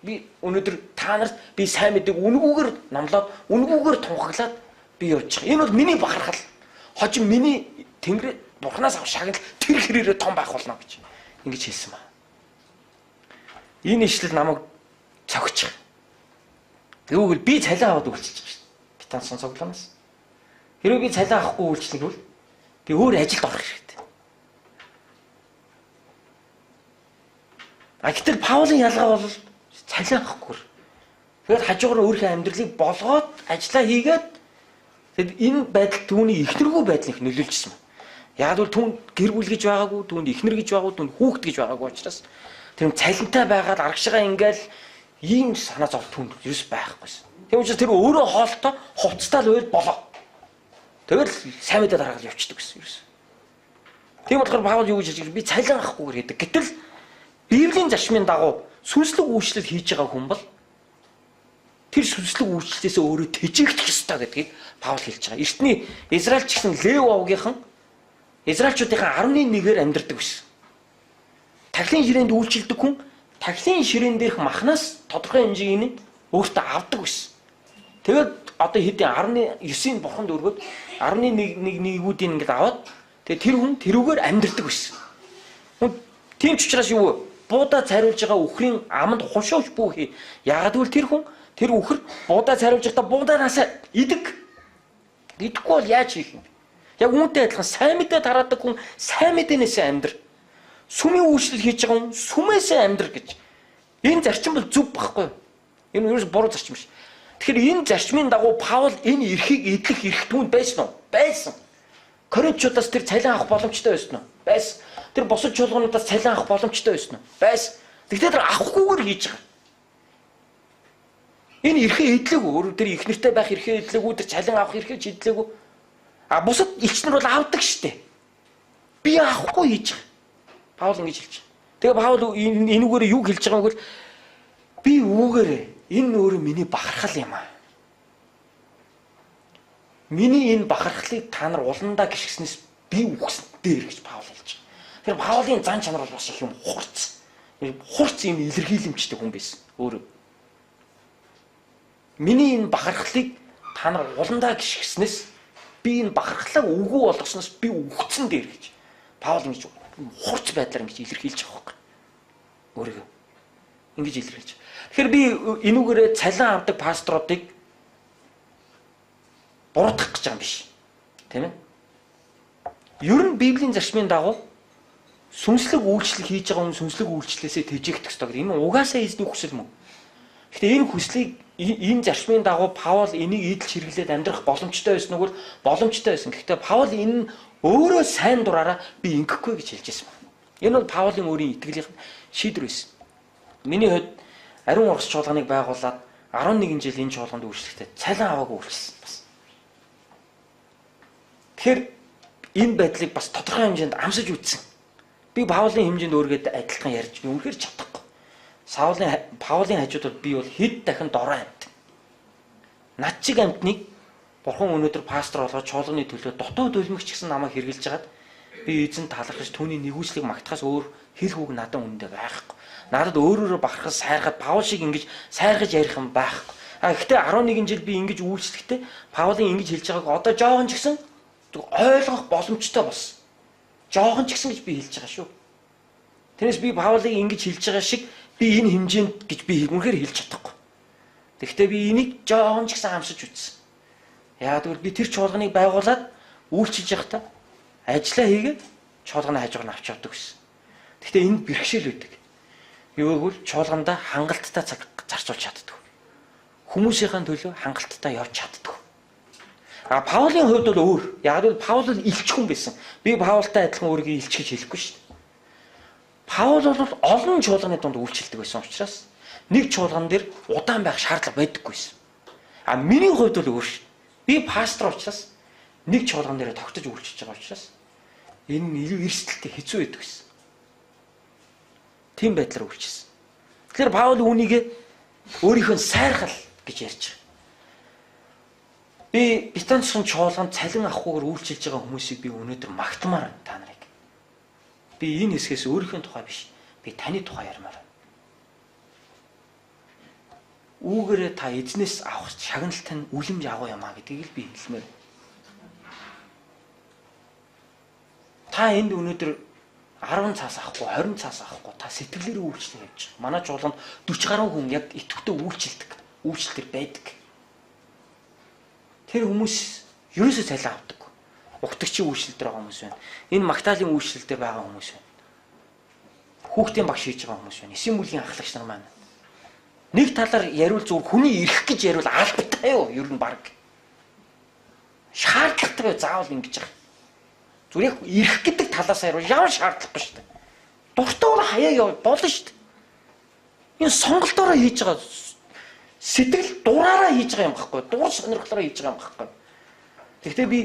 би өнөөдөр та нарт би сайн мэдээг үнгүүгээр намлаад үнгүүгээр тунхаглаад би явж байгаа. Энэ бол миний бахархал. Хожим миний Тэнгэр Бурханаас авах шагнал тэр хэрээрээ том байх болно гэж ингэж хэлсэн ба. Энэ ишлэл намайг цогч. Тэгвэл би цалин аваад үйлчилж байгаа шүү дээ. Битан сонсоглоноос. Хэрвээ би цалин авахгүй үйлчлэх бол би өөр ажилд орох хэрэгтэй. Гэтэл Паулын ялгаа бол цалин авахгүй. Тэгээд хажуугаар өөрийнхөө амьдралыг болгоод ажиллаа хийгээд тэгэд энэ байдал түүний ихнэргүй байдлыг нөлөөлжсэн юм. Яг бол түүнд гэр бүл гэж байгаагүй, түүнд ихнэр гэж байгаагүй, түүнд хүүхэд гэж байгаагүй учраас тэр цалинтай байгаад аргашгаа ингээл ийм санаа зов түүнд ерөөс байхгүйсэн. Тийм учраас тэр өөрөө хоолтой хувцтай л байл болоо. Тэгэл сайн мэдээд хараад явчихдаг гэсэн ерөөс. Тийм болохоор Паул юу гэж хэлж би цалин авахгүйгээр хэдэг. Гэтэл Библийн зарчмын дагуу сүнслэг үйлчлэл хийж байгаа хүн бол тэр сүнслэг үйлчлэлээс өөрөө тэжээгдэх ёстой гэдгийг Паул хэлж байгаа. Эртний Израильч гэсэн Лев овгийнхан Израильчуудынхаа 11-ээр амьдардаг байсан. Тахилын ширээнд үйлчилдэг хүн тахилын ширээн дээрх махнаас тодорхой хэмжээний өөртөө авдаг байсан. Тэгээд одоо хэдийн 19-ийн бурханд өргөд 11-үүдийн ингэж аваад тэгээд тэр хүн тэрүүгээр амьдардаг байсан. Тийм ч учраас юу буудаа цайруулж байгаа үхрийн аманд хушууш бүүхий. Яагаад гэвэл тэр хүн тэр үхэр буудаа цайруулж байхдаа буудаанаас идэг. Идэхгүй бол яаж хийх юм бэ? Яг үүнтэй адилхан сайн мэдээ тарадаг хүн сайн мэдээнээс амьдр. сүмийн үйлчлэл хийж байгаа хүн сүмээсээ амьдрах гэж. Энэ зарчим бол зөв байхгүй юу? Энэ юу ч буруу зарчим биш. Тэгэхээр энэ зарчмын дагуу Паул энэ эрхийг эдлэх эрх түүнд байсан уу? Байсан. Коринтчуудаас тэр цалин авах боломжтой байсан уу? Байсан. Тэр бусад чуулгануудаас цалин авах боломжтой байсан уу? Байсан. Тэгтээ тэр авахгүйгээр хийж байгаа. Энэ эрхээ эдлээгүй. Өөрөөр тэр их нэртэй байх эрхээ эдлээгүй, тэр цалин авах эрхээ ч эдлээгүй. А бусад элчнэр бол авдаг штэ. Би авахгүй хийж байгаа. Паул ингэж хэлж байгаа. Тэгээ Паул энүүгээр юу хэлж байгаа вэ гэвэл би үүгээрээ энэ өөрөө миний бахархал юм аа. Миний энэ бахархлыг та нар уландаа гიშгснээс би үхсэн дээр гэж Паул хэлж байгаа. Тэр Паулын зан чанар бол бас их юм хурц. Хурц юм илэрхийлэмжтэй хүн байсан. Өөрөө. Миний энэ бахархлыг та нар уландаа гიშгснээс би энэ бахархлаа үгүй болгосноос би үхсэн дээр гэж. Паул ингэж хурц байдлаар ингэж илэрхийлж байгаа юм. Өөрөө. Ингэж илэрхийлж. Тэгэхээр би энүүгээрээ цалин авдаг пасторуудыг буруудах гэж байгаа юм биш. Тийм ээ? Ер нь Библийн зарчмын дагуу сүнслэг үйлчлэл хийж байгаа хүн сүнслэг үйлчлэлээсээ тэжээгдэх ёстой гэдэг. Энэ угаасаа эзний хүсэл мөн. Гэхдээ энэ хүслийг энэ зарчмын дагуу Паул энийг идэл хэрэглээд амьдрах боломжтой байсан нүгэл боломжтой байсан. Гэхдээ Паул энэ өөрөө сайн дураараа би ингэхгүй гэж хэлж байсан байна. Энэ бол Паулын өөрийн итгэлийн шийдвэр байсан. Миний хувьд ариун ургас чуулганыг байгуулад 11 жил энэ чуулганд үйлчлэхдээ цалин аваагүй үйлчлсэн бас. Тэгэхээр энэ байдлыг бас тодорхой хэмжээнд амсаж үзсэн. Би Паулын хэмжээнд өөргөд адилхан ярьж би үнэхээр чадахгүй. Паулын хажууд бол би бол хэд дахин дорой амьд. Над чиг амьтныг Бурхан өнөөдөр пастор болгоод чуулганы төлөө дутуу дөлмөгч гэсэн намайг хэрглэж хагаад би эзэн талархаж түүний нэгүслийг магтахаас өөр хэл хүүг надад үнэндээ байхгүй. Надад өөрөөрөө бахархаж сайрахад Паул шиг ингэж сайргаж ярих юм байхгүй. Гэхдээ 11 жил би ингэж үйлчлэхдээ Паулын ингэж хэлж байгааг одоо жоохон ч гэсэн ойлгох боломжтой болсон. Жоохон ч гэсэн гэж би хэлж байгаа шүү. Тэрнээс би Паулыг ингэж хэлж байгаа шиг би энэ хэмжээнд гэж би үнэхээр хэлж чадахгүй. Тэгэхдээ би энийг жоохон ч гэсэн амсаж үзсэн. Яагаад гэвэл би тэр чуулганыг байгуулад үйлчилж явахдаа ажиллаа хийгээд чуулганы хажуугаар нь авч явдаг гэсэн. Гэхдээ энд бэрхшээл үүдэг. Юу гэвэл чуулгандаа хангалттай цаг зарцуулж чаддаг. Хүмүүсийн төлөө хангалттай явж чаддаг. Паулын хувьд бол өөр. Яг л Паул бол илч хүн байсан. Би Паултай адилхан өөрийгөө илч гэж хэлэхгүй шүү дээ. Паул бол олон чуулганы дунд үйлчилдэг байсан учраас нэг чуулган дээр удаан байх шаардлага байдаггүй байсан. Миний хувьд бол өөр шүү. Би пастор учраас нэг чуулган дээр тогтож үйлчилж байгаа учраас энэ илүү эрсдэлтэй хэцүү байдаг гэсэн. Тийм байдлаар үйлчилсэн. Тэгэхээр Паул үүнийг өөрийнхөө сайрхал гэж ярьж байгаа. Би Битанцхан чуулганд цалин авахгүйгээр үйлчилж байгаа хүмүүсийг би өнөөдөр магтмаар байна та нарыг. Би энэ хэсгээс өөрийнхөө тухай биш. Би таны тухай ярмаар байна. Үүгээрээ та эзнээс авах шагналтай нь үлэмж авах юм а гэдгийг л би хэлмээр. Та энд өнөөдөр 10 цаас авахгүй, 20 цаас авахгүй та сэтгэлээрээ үйлчлэл явж байгаа. Манай чуулганд 40 гаруй хүн яг итгэвтэй үйлчлдэг. Үйлчлэлтэр байдаг. Тэр хүмүүс ерөөсөө цалин авдаг. Угтагчийн үйлчлэлтэр байгаа хүмүүс байна. Энэ Магдалины үйлчлэлтэр байгаа хүмүүс байна. Хүүхдийн багш хийж байгаа хүмүүс байна. Эсийн бүлгийн ахлагч нар маань. Нэг талаар яриул зүгээр хүний ирэх гэж яриул албатай юу? Ер нь баг. Шаардлагатай заавал ингэж байгаа. Зүгээр яг ирэх гэдэг талаас яриул ямар шаардлагагүй шүү дээ. Дуртай бол хаяа яв болно шүү дээ. Энэ сонголтоороо хийж байгаа сэтгэл дураараа хийж байгаа юм байхгүй. Дур сонирхлоороо хийж байгаа юм байхгүй. Гэхдээ би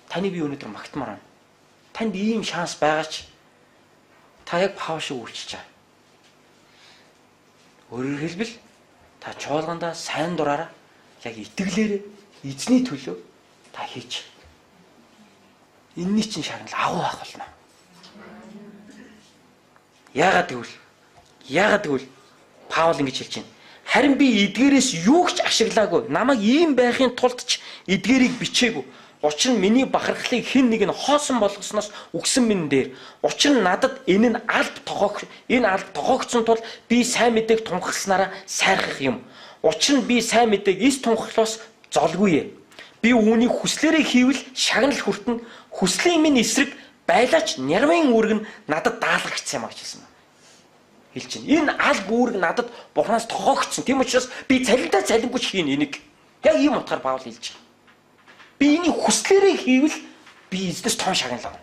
таны би өнөөдөр магтмаар байна. Танд ийм шанс байгаач та яг Паул шиг үйлчилж байгаа. Өөрөөр хэлбэл та чуулгандаа сайн дураараа яг итгэлээр эзний төлөө та хийж. Энэний чинь шагнал агуу байх болно. Яагаад гэвэл Паул ингэж хэлж байна. Харин би эдгээрээс юу ч ашиглаагүй. Намайг ийм байхын тулд ч эдгээрийг бичээгүй. Учир нь миний бахархлыг хэн нэг нь хоосон болгосноос үгсэн минь дээр. Учир нь надад энэ алб тохиогдсон тул би сайн мэдээг тунхагласнараа сайрхах юм. Учир нь би сайн мэдээг эс тунхаглаас золгүй. Би үүнийг хүслээрээ хийвэл шагнал хүртэн. Хүслийн минь эсрэг Байлаач нярмын үүрэг нь надад даалгагдсан юм аа гэж хэлсэн байна. Хэлж чинь энэ аль үүрэг надад Бурханаас тохиогдсон. Тийм учраас би цалинтай цалингүй хийн энийг. Яг ийм утгаар Паул хэлж байгаа. Би энийг хүслээрээ хийвэл би эзнээс том шагналаа.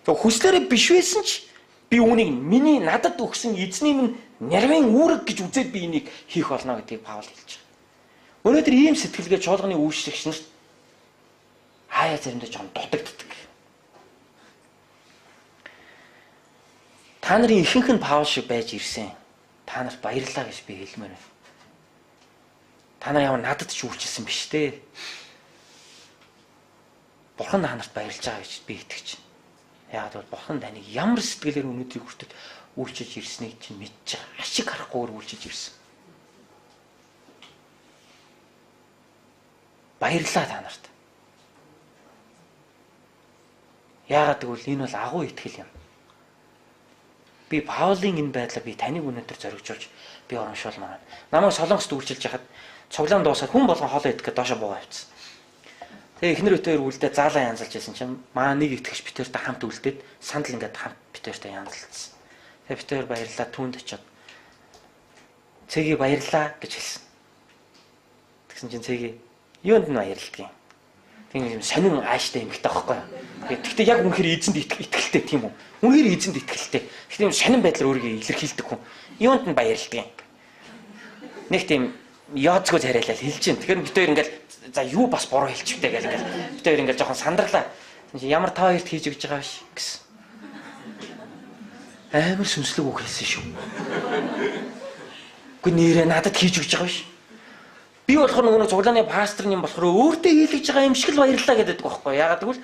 Тэг хүслээрээ биш байсан ч би үүнийг миний надад өгсөн эзний минь нярмын үүрэг гэж үзээд би энийг хийх болно гэдгийг Паул хэлж байгаа. Өнөөдөр ийм сэтгэлгээ чуулганы үйлчлэгч нарт хаяа заримдаа жоон дутагддаг. Та нарын ихэнх нь Паул шиг байж ирсэн. Та нарт баярлалаа гэж би хэлмээр байна. Та нар ямар надад ч үйлчилсэн биш дээ. Бурхан та нарт баярлж байгаа гэж би итгэж байна. Яагаад гэвэл Бурхан таныг ямар сэтгэлээр өнөөдрийг хүртэл үйлчилж ирснийг чинь мэдж байгаа. Ашиг харахгүйгээр үйлчилж ирсэн. Баярлалаа та нарт. Яагаад гэвэл энэ бол агуу итгэл юм. Би Паулын энэ байдлаа би таныг өнөөдөр зоригжуулж би урамшуулмаар байна. Намайг Солонгост үйлчилж яхад цуглаан дуусаад хүн болгон хоолоо идэх гэж доошо буугаа авчихсан. Тэгээ эхнэр өтөр үлдээ заалаа янзалж байсан чинь маа нэг итгэгч битэртэй хамт үлдээд сандал ингээд хамт битэртэй янзалцсан. Тэгээ битэр баярлаа түүнд очиод цэгийг баярлаа гэж хэлсэн. Тэгсэн чинь цэгийг юунд нь баярлалдгийг. Тийм сонин ааштай юм гэдэг байхгүй юу. Гэхдээ яг үнэхээр эзэнд итгэлтэй тийм үү. Үнэхээр эзэнд итгэлтэй. Гэхдээ сонин байдлаар өөрийгөө илэрхийлдэг хүн. Юунд нь баярлалдгийг. Нэг тийм яоцгоо царайлал хэлж чинь. Тэгэхээр бид хоёр ингээд за юу бас буруу хэлчихвтэй гэл ингээд бид хоёр ингээд жоохон сандарлаа. Ямар та хоёрт хийж өгч байгаа биш гэсэн. Амар сүнслэг үг хэлсэн шүү. Гэхдээ нэрээ надад хийж өгч байгаа биш. Би болохоор нөгөө цуглааны пастор юм болохоор өөртөө хийлгэж байгаа юм шиг л баярлалаа гэдэг байхгүй. Яагаад гэвэл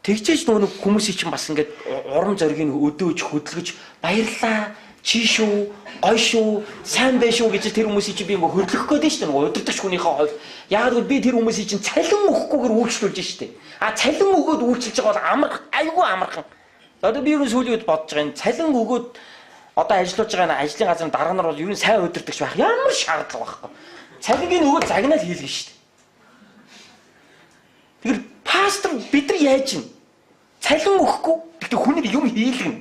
тэгжээж нөгөө хүмүүсийн чинь бас ингээд урам зориг өдөөж хөдөлгөж баярлалаа чи шүү, гой шүү, сайн байх шүү гэж тэр хүмүүсийн чинь би ингээ хөрлөх гээд нь шүү дээ. Нөгөө удирдахч хүнийхээ хувьд. Яагаад гэвэл би тэр хүмүүсийн чинь цалин өгөхгүйгээр үйлчлүүлж шүү дээ. А цалин өгөөд үйлчлж байгаа бол амарх, айгүй амархан. Одоо би юу сүүлийн үед бодож байгаа юм. Цалин өгөөд одоо ажиллаж байгаа ажлын газрын дарга нар бол юу сайн удирдахч байх ямар шаардлага байхгүй. Цалингийн өгөөд загнаад хийлгэн шүү дээ. Тэгэхээр пастор бид нар яаж юм? Цалин өгөхгүй. Тэгтээ хүний юм хийлгэн.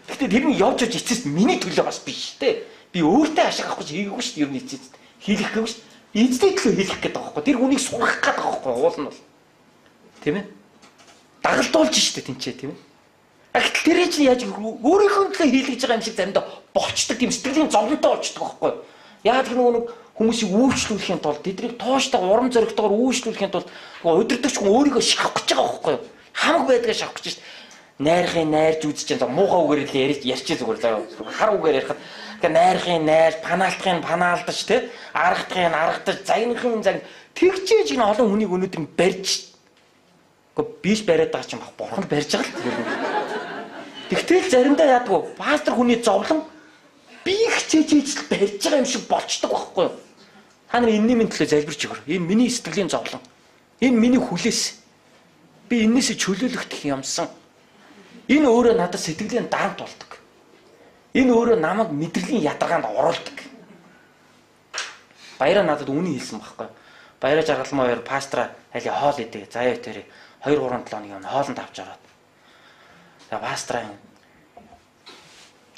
Гэхдээ тэр нь явж явж эцэст миний төлөө бас биш те. Би өөртөө ашиг авах гэж хийгээгүй шүү дээ. Ер нь эцэст хийлгэх гээгүй шүү дээ. Эзний төлөө хийлгэх гэдэг байгаа байхгүй. Тэр хүнийг сургах гэдэг байгаа байхгүй. Уул нь бол. Тийм ээ. Дагалдуулж шүү дээ тэнцээ тийм ээ. Ахт тэр чинь яаж өөрийнхөө төлөө хийлгэж байгаа юм шиг заримдаа болчдөг тийм сэтгэлийн зовлонтой болчдөг байхгүй. Яагаад гэвэл нөгөө хүмүүсийг үйлчлүүлэхийн тулд тэднийг тооштойгоор урам зоригтойгоор үйлчлүүлэхийн тулд удирдахч хүн өөрийгөө шавах гэж байгаа байхгүй. Хамаг байдгаа шавах гэж шүү дээ. Найрхын найрж үзэж байгаа муухай үгээр л ярьчих зүгээр заа. Хар үгээр ярихад тэгээ найрхын найрж, панаалтахын панаалтаж те, аргадахын аргадаж, загнахын заг тэгчээж энэ олон хүнийг өнөөдөр барьж. Гэхдээ биш бариад байгаа ч юм баг бурхан барьж байгаа л. Тэгтэл заримдаа яадгүй пастор хүний зовлон би хичээж барьж байгаа юм шиг болчдөг байхгүй юу? Та нар энэний минь төлөө залбирч өгөр. Энэ миний сэтгэлийн зовлон. Энэ миний хүлээс. Би энээсээ чөлөөлөгдөх юмсан. Энэ өөрөө надад сэтгэлийн дарамт болдог. Энэ өөрөө намайг мэдрэлийн ядаргаанд оруулдаг. Баяраа надад үнийг хэлсэн байхгүй. Баяраа жаргалмаа хоёр пастора али хоол идэ. Заяа тэр 2-3 7 хоногийн хоолнд авч ороод. За пастора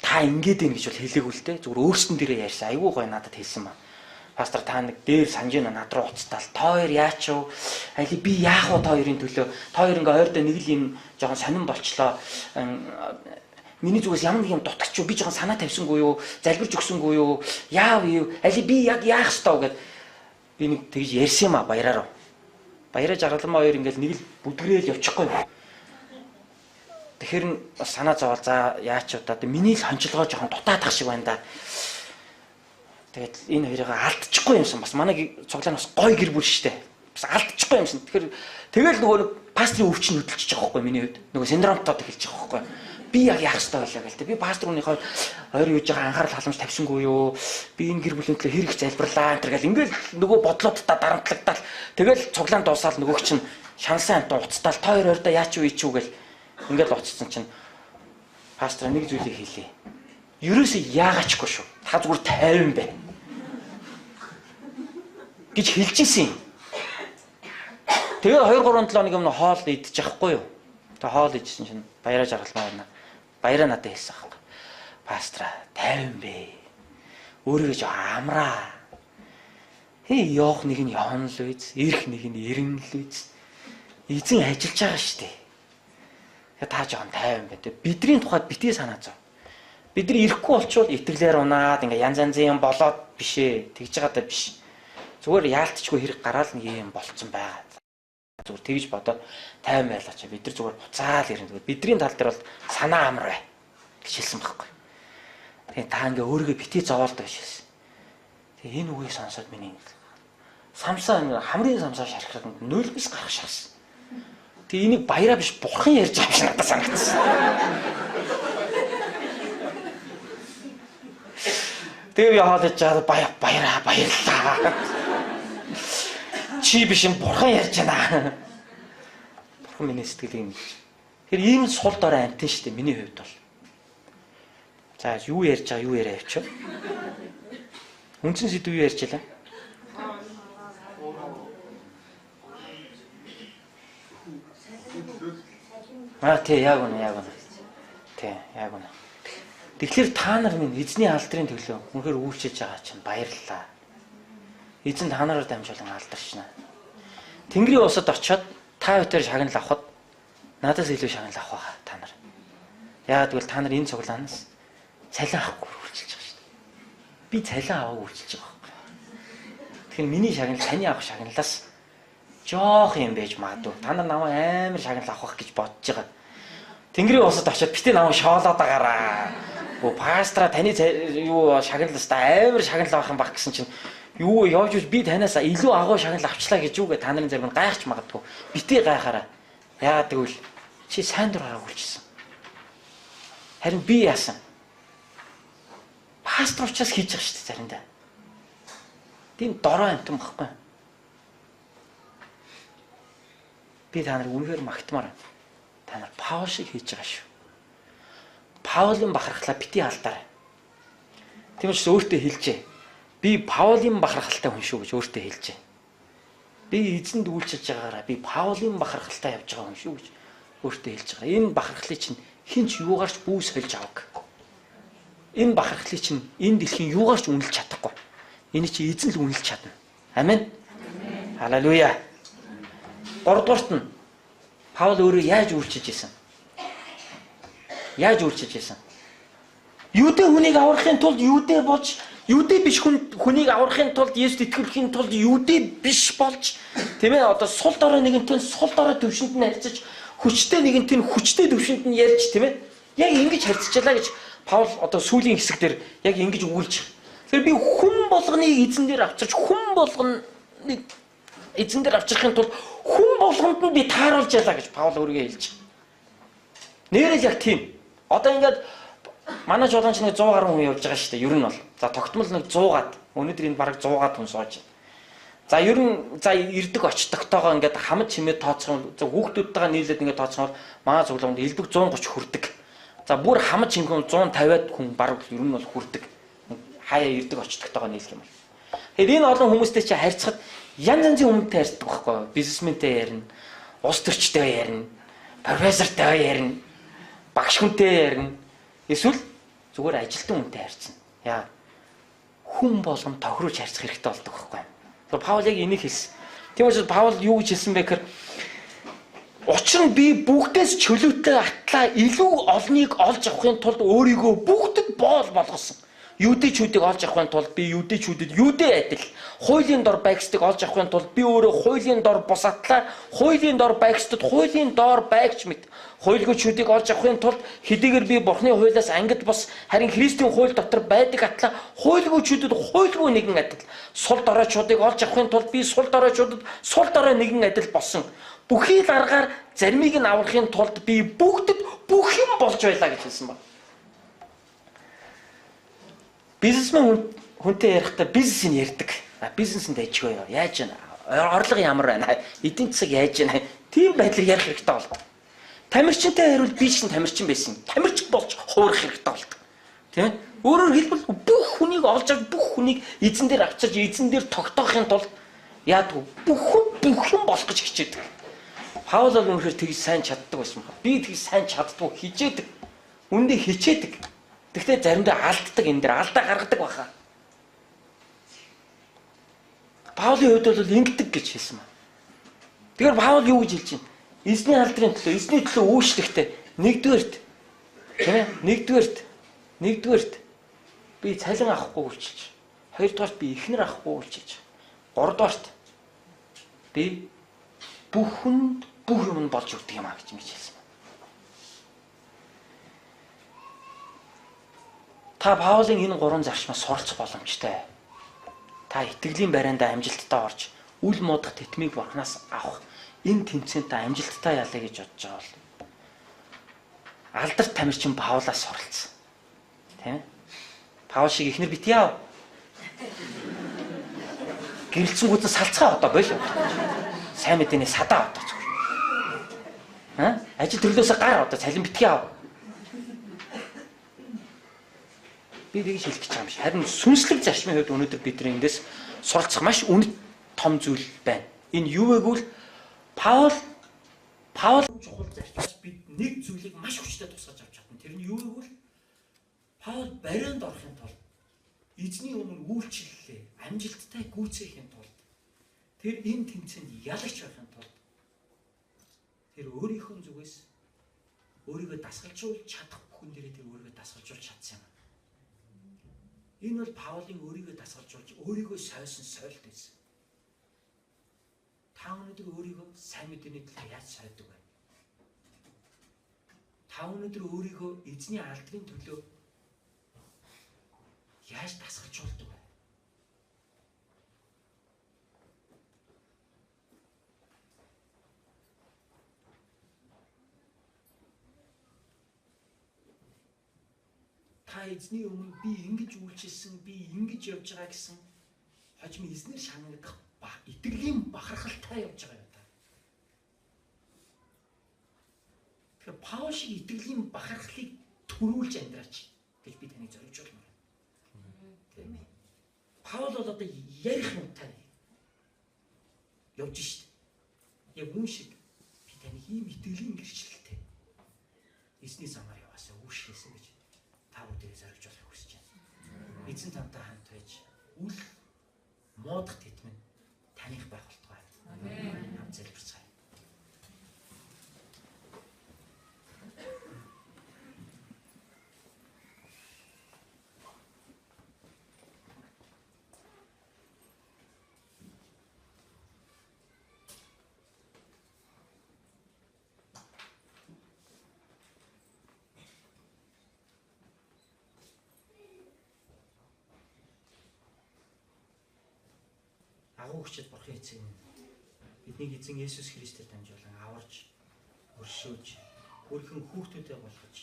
та ингэж ийн гэж бол хэлээгүй л дээ. Зүгээр өөрсдөн дээрээ ярьсан. Айгүй гоё надад хэлсэн ба. Пастор та нэг дээр санаж над руу уцтаал. Та хоёр яач вэ? Али би яах вэ та хоёрын төлөө? Та хоёр ингээ ойрдоо нэг л юм жоохон сонирн болчлоо. Миний зүгээс ямар нэг юм дутагч юу? Би жоохон санаа тавьсангүй юу? Залбирч өгсөнгүй юу? Яав юу? Али би яг яах ёстой гэд би нэг тэгж ярьсан юм а баяраараа. Баяраа жаргалмаа хоёр ингээл нэг л бүдгрээл явчихгүй. Тэгэхээр нь санаа зовоол за яач удаа миний л хончилгоо жоохон дутаадах шиг байна да. Тэгээд энэ хоёрыг алдчихгүй юмсан бас манай цуглаан бас гой гэр бүл штэ. Бас алдчихгүй юмсан. Тэгэхээр тэгэл нөгөө пастрын өвчин хөдөлчихөж байгаа байхгүй миний хувьд. Нөгөө синдромтод эхэлж байгаа байхгүй. Би яг яах ёстой байлаа гэлтэй. Би пастор хүнийхээ хоёр юуж байгаа анхаарал халамж тавьсангүй юу? Би энэ гэр бүлийн төлөө хэрэг залбирлаа энэ гэл ингээл нөгөө бодлоодтай дарамтлагдаад тэгэл цуглаан дуусаад нөгөөг чинь шансан амт уцтаал та хоёр ойрдоо яач юу ичүү гэл ингээл уцсан чинь пастор нэг зүйлийг хэлээ. Ерөөсөө яагаачгүй шүү. Та зүгээр тайван бай гэж хэлж ирсэн юм. Тэгээ 2 3 7 хоног өмнө хоол идчих байхгүй юу? Тэгээ хоол идсэн чинь баяраа жаргалмаар байна. Баяраа надад хэлсэн аахгүй. Пастра 50 бэ. Өөрийгөө ч амраа. Явах нэг нь явна л үйс, ирэх нэг нь ирнэ л үйс. Эзэн ажиллаж байгаа шүү дээ. Тэгээ та жоон 50 байна. Бидний тухайд битгий санаа зов. Бид нар ирэхгүй болчвол итгэлээр унаад ингээ янз янзын юм болоод бишээ. Тэгж байгаадаа биш. Зүгээр яалтчгүй хэрэг гараал нэг юм болцсон байгаа. Зүгээр тэгж бодоод 50 байлаач. Бид нар зүгээр буцаал ирнэ. Зүгээр бидний тал дээр бол санаа амар бай гэж хэлсэн байхгүй. Тэгээ та ингээ өөрийгөө битгий зовоолдог гэж хэлсэн. Тэгээ энэ үгийг сонсоод миний самсаа хамрын самсаа шархахад нулимс гарах шахсан. Тэгээ энийг баяраа биш бурхан ярьж байгаа юм надад санагдсан. Тэгээ яагаад ч баярлаа. Чи биш юм бурхан ярьж байна. Бурхан миний сэтгэлийг мэдж. Тэр ийм сул дорой амтэн шүү дээ миний хувьд бол. За юу ярьж байгаа юу яриа явчих. Үндсэн сэдв юу ярьж байлаа? Тий яг үнэ. Тий яг үнэ. Тэгэхээр та нар минь эзний алдрын төлөө үнэхээр үйлчилж байгаа чинь баярлалаа. Эзэн та нараар дамжуулан алдарчна. Тэнгэрийн усад очиод та бүхэн шагнал авахд надаас илүү шагнал авах байгаа та нар. Яагаад гэвэл та нар энэ цуглаанаас цалин авахгүй үйлчилж байгаа шүү дээ. Би цалин аваагүй үйлчилж байгаа байхгүй. Тэгэхээр миний шагнал таны авах шагналаас жоох юм байж магадгүй. Та нар намайг амар шагнал авах гэж бодож байгаа. Тэнгэрийн усад очиод битээ намайг шоолоод агараа. Пастра таны юу шагналаас амар шагнал авах юм баг гэсэн чинь юу явж би танаас илүү агуу шагнал авчлаа гэж үгээ та нарын зарим нь гайхаж магадгүй. Битээ гайхаараа. Яагаад гэвэл чи сайн дураараа үлчсэн. Харин би яасан? Пастор учраас хийж байгаа шүү дээ заримдаа. Тийм дорой амтан багхгүй. Би та нарыг үнэхээр магтмаар байна. Та нар Паул шиг хийж байгаа шүү. Паулийн бахархлаа бити алдаарай. Тийм учраас өөртөө хэлжээ. Би Паулийн бахархалтай хүн шүү гэж өөртөө хэлжээ. Би эзэнд үйлчилж байгаараа би Паулийн бахархалтай явж байгаа хүн шүү гэж өөртөө хэлж байгаа. Энэ бахархлыг чинь хинч юугаарч бүү сольж авах. Энэ бахархлыг чинь энэ дэлхийн юугаарч үнэлж чадахгүй. Энэ чинь эзэн л үнэлж чадна. Амен. Халелуя. 3 дугаарт нь Паул өөрөө яаж үйлчилж исэн? Яаж үйлчилж исэн? Юудэ хүнийг аврахын тулд юудэ болж, юудэ биш хүнийг аврахын тулд Есүст итгэхийн тулд юудэ биш болж, тийм ээ одоо сул дорой нэгэнтэй сул дорой төвшөнд нь харьцаж, хүчтэй нэгэнтэй хүчтэй төвшөнд нь ярьж, тийм ээ. Яг ингэж харьцажлаа гэж Паул одоо сүүлийн хэсэгдэр яг ингэж өгүүлж. Тэгэхээр би хүн болгоныг эзэн дээр авчирч, хүн болгоныг эзэн дээр авчрахын тулд хүн болгонд нь би тааруулж ялаа гэж Паул өөрийгөө хэлж. Нэрэл яг тийм. Одоо ингээд манай жолооч нэг 100 гаруй хүн явж байгаа шүү дээ. Ер нь бол. За тогтмол нэг 100-аад. Өнөөдөр энэ бараг 100-аад хүн сууж байна. За ер нь за ирдэг очтогтойгоо ингээд хамт чимээ тооцох юм. За хүүхдүүдтэйгээ нийлээд ингээд тооцох бол манай цуглаанд элбэг 130 хүрдэг. За бүр хамт чимээ 150-аад хүн бараг ер нь бол хүрдэг. Хаяа ирдэг очтогтойгоо нийлэх юм бол. Тэгэхээр энэ олон хүмүүстэй чи харьцахад янз янзын хүмүүсттэй харьцдаг байхгүй юу? Бизнесментэй ярина, улс төрчтэй ярина, профессортой ярина, багш хүнтэй ярина. Эсвэл зүгээр ажилтан хүнтэй харьцна. Яа. Хүн болгон тохируулж харьцах хэрэгтэй болдог байхгүй юу? Тэгэхээр Паул яг энийг хэлсэн. Тийм учраас Паул юу гэж хэлсэн бэ гэхээр учир нь би бүгдээс чөлөөтэй атлаа илүү олныг олж авахын тулд өөрийгөө бүгдэд боол болгосон. Юудэчүүдийг олж авахын тулд би юудэчүүдэд юудэ адил хуулийн дор байгстыг олж авахын тулд би өөрөө хуулийн дор бусатлаа хуулийн дор байгстад хуулийн дор байгч мэт хуйлгуучүүдийг олж авахын тулд хэдийгээр би бурхны хуулиас ангид бос харин Христийн хууль дотор байдаг атлаа хуйлгуучүүдэд хуйлгүй нэгэн адил сул доройчуудыг олж авахын тулд би сул доройчуудад сул дорой нэгэн адил болсон бүхий л аргаар заримыг нь аврахын тулд би бүгдэд бүх юм болж байлаа гэж хэлсэн ба. Бизнесмен хүнтэй ярихдаа бизнесийг ярьдаг. Бизнесэнд ажгүй юу? Яаж вэ? Орлого ямар байна? Эдийн засаг яаж байна? Тийм байдлаар ярих хэрэгтэй болдог. Тамирчинтай хариул би ч тамирчин байсан. Тамирч болж хуурах хэрэгтэй болдог. Тийм ээ? Өөрөөр хэлбэл бүх хүнийг олж авч бүх хүнийг эзэн дээр авчирч эзэн дээр тогтоохын тулд яадаг бүх хүн бүх юм болох гэж хичээдэг. Паул бол үнэхээр тэгж сайн чаддаг байсан ба. Би тэгж сайн чаддгүй хичээдэг. Үндэ хичээдэг. Гэхдээ заримдаа алддаг энэ дээр алдаа гаргадаг баха. Паулийн хувьд бол ингэдэг гэж хэлсэн ба. Тэгэхээр Паул юу гэж хэлж байна? Эзний алдрын төлөө, эзний төлөө үүшлэхдээ нэгдүгээрт тийм ээ? Нэгдүгээрт би цалин авахгүй үйлчилж. Хоёрдугаарт би эхнэр авахгүй үйлчилж. Гуравдугаарт би бүх хүнд бүх юм болж өгдөг юм а гэж хэлсэн. Та Паулын энэ гурван зарчмаас суралцах боломжтой. Та итгэлийн байранда амжилттай орж, үл муудах тэтмийг бурхнаас авах энэ тэмцээнд та амжилттай ялаа гэж бодож байгаа бол алдарт тамирчин Паулаас суралцсан. Тийм ээ? Паул шиг ихнэр бит яав. Гэрэлцэнгүүдэн салцгаа одоо болов. Сайн мэдээний садаа одоо зүгээр. Ажил төрлөөсөө гар одоо цалин битгий аав. Би тэгж хэлэх гэж байгаа юм шиг. Харин сүнслэг зарчмын хувьд өнөөдөр бидний эндээс суралцах маш үнэт том зүйл байна. Энэ юу вэ гэвэл Паул чухал зарчмаас бид нэг зүйлийг маш хүчтэй тусгаж авч чадна. Тэр нь юу вэ гэвэл Паул барианд орохын тулд эзний өмнө үйлчлэлээ амжилттай гүйцээхийн тулд тэр энэ тэмцээнд ялагч байхын тулд тэр өөрийнхөө зүгээс өөрийгөө дасгалжуулж чадах бүхэн дээрээ тэр өөрийгөө дасгалжуулж чадсан юм. Энэ бол Паулын өөрийгөө дасгалжуулж өөрийгөө сойсон сойлт байсан. Та өнөөдөр өөрийгөө сайн мэдээний төлөө яаж сойдог вэ? Та өнөөдөр өөрийгөө эзний алдрын төлөө яаж дасгалжуулдаг вэ? Та эзний өмнө би ингэж үйлчилсэн, би ингэж явж байгаа гэсэн хожим эзнэр шанагдах итгэлийн бахархалтай явж байгаа юм та. Тэгэхээр Паул шиг итгэлийн бахархлыг төрүүлж амьдраач гэж би таныг зориулж байна. Тийм ээ. Паул бол одоо ярих юмтай явж шít. Яг мөн шиг би таныг ийм итгэлийн гэрчлэлтэй эзний замаар яваасаа үүшлээсэн гэж та бүдэрээ зориулж болохыг хүсэж байна. Эзэн тантай хамт байж үл муудах тэтмэн таних байх болтугай. Амен. Хамт залбирцгаая. Агуу хүчит бурхан эцэг минь бидний эзэн Есүс Христээр дамжуулан аварж, өршөөж, өөрхөн хүүхдүүдээ болгож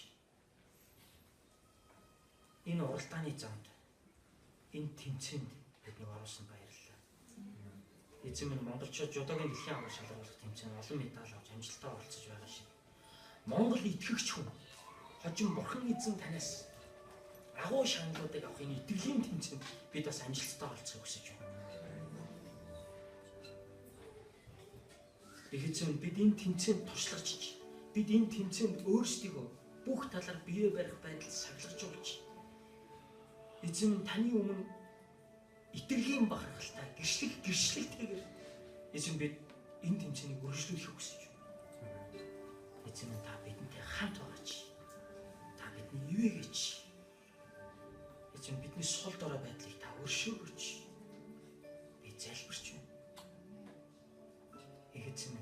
энэ уралдааны замд энэ тэмцээнд биднийг оруулсан баярлалаа. Эзэн минь монголчууд жодоогийн дэлхийн аврал шалгаруулах тэмцээнд олон медаль авч амжилттай оролцож байгаа шиг Монгол итгэгч хүн хожим бурхан эзэн танаас агуу шаналлуудыг авах энэ итгэлийн тэмцээнд бид бас амжилттай оролцохыг хүсэж байна. Эхэзэн бид энэ тэмцээнд туршлагачиж, бид энэ тэмцээнд өөрсдийгөө бүх талаар бие барих байдал сахилгажуулж, эзэн таны өмнө итгэлийн бахархалтай, гэрчлэлтэйгээр эзэн бид энэ тэмцээнийг үргэлжлүүлэхийг хүсэж байна. Эзэн та бидэнтэй хамт байгаач. Та бидний ивэгээч. Эзэн бидний сул дорой байдлыг та өршөөгөөч. Би залбирч байна. Эхэзэн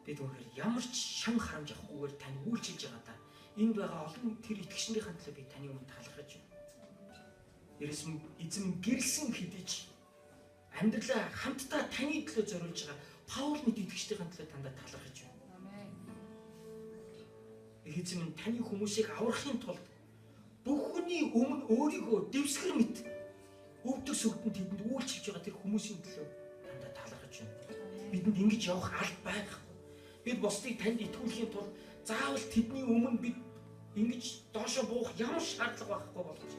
бид өнөөдөр ямар ч шан харамж авахгүйгээр тань үйлчилж байгаадаа энд байгаа олон тэр итгэгчнийхэн төлөө би таны өмнө талархаж байна. Ерөөсөн эзэн гэрэлсэн хэдиж амьдралаа хамтдаа таны төлөө зориулж байгаа Паул мэт итгэгчдийн төлөө тандаа талархаж байна. Амен. Эзэн таны хүмүүсийг аврахын тулд бүх хүний өмнө өөрийгөө дэвсгэр мэт өвдөг сүрдэнд тэдэнд үйлчилж байгаа тэр хүмүүсийн төлөө тандаа талархаж байна. Бидэнд ингэж явах алба байхгүй. Бид бусдыг танд итгүүлэхийн тулд заавал тэдний өмнө бид ингэж доошо буух ямар шаардлага байхгүй болж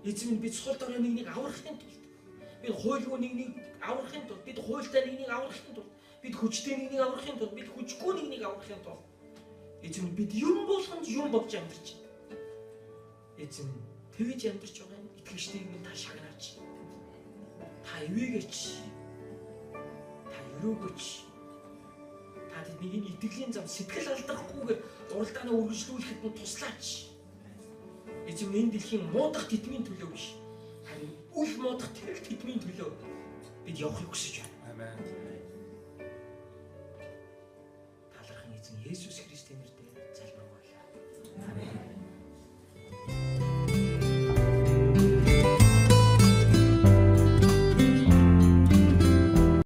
эзэн минь бид сул дорой нэг аврахын тулд Бид хуйлгүй нэгнийг аврахын тулд, бид хуйлтай нэгнийг аврахын тулд, бид хүчтэй нэгнийг аврахын тулд, бид хүчгүй нэгнийг аврахын тулд эзэн бид юм болгонд юм болж амьдарч байна. Эзэн тэгж амьдарч байгаа юм итгэжтэйг минь та шагнаач. Та ивэгээч. Та өрөөгөөч. Та тэднийг итгэлийн зам сэтгэл алдрахгүйгээр уралдаанаа үргэлжлүүлэхэд нь туслаач. Эзэн энэ дэлхийн муудах тэдмийн төлөө биш. Харин үл муудах тэрэг тэдмийн төлөө бид явахыг хүсэж байна. Амен. Талархан эзэн Есүс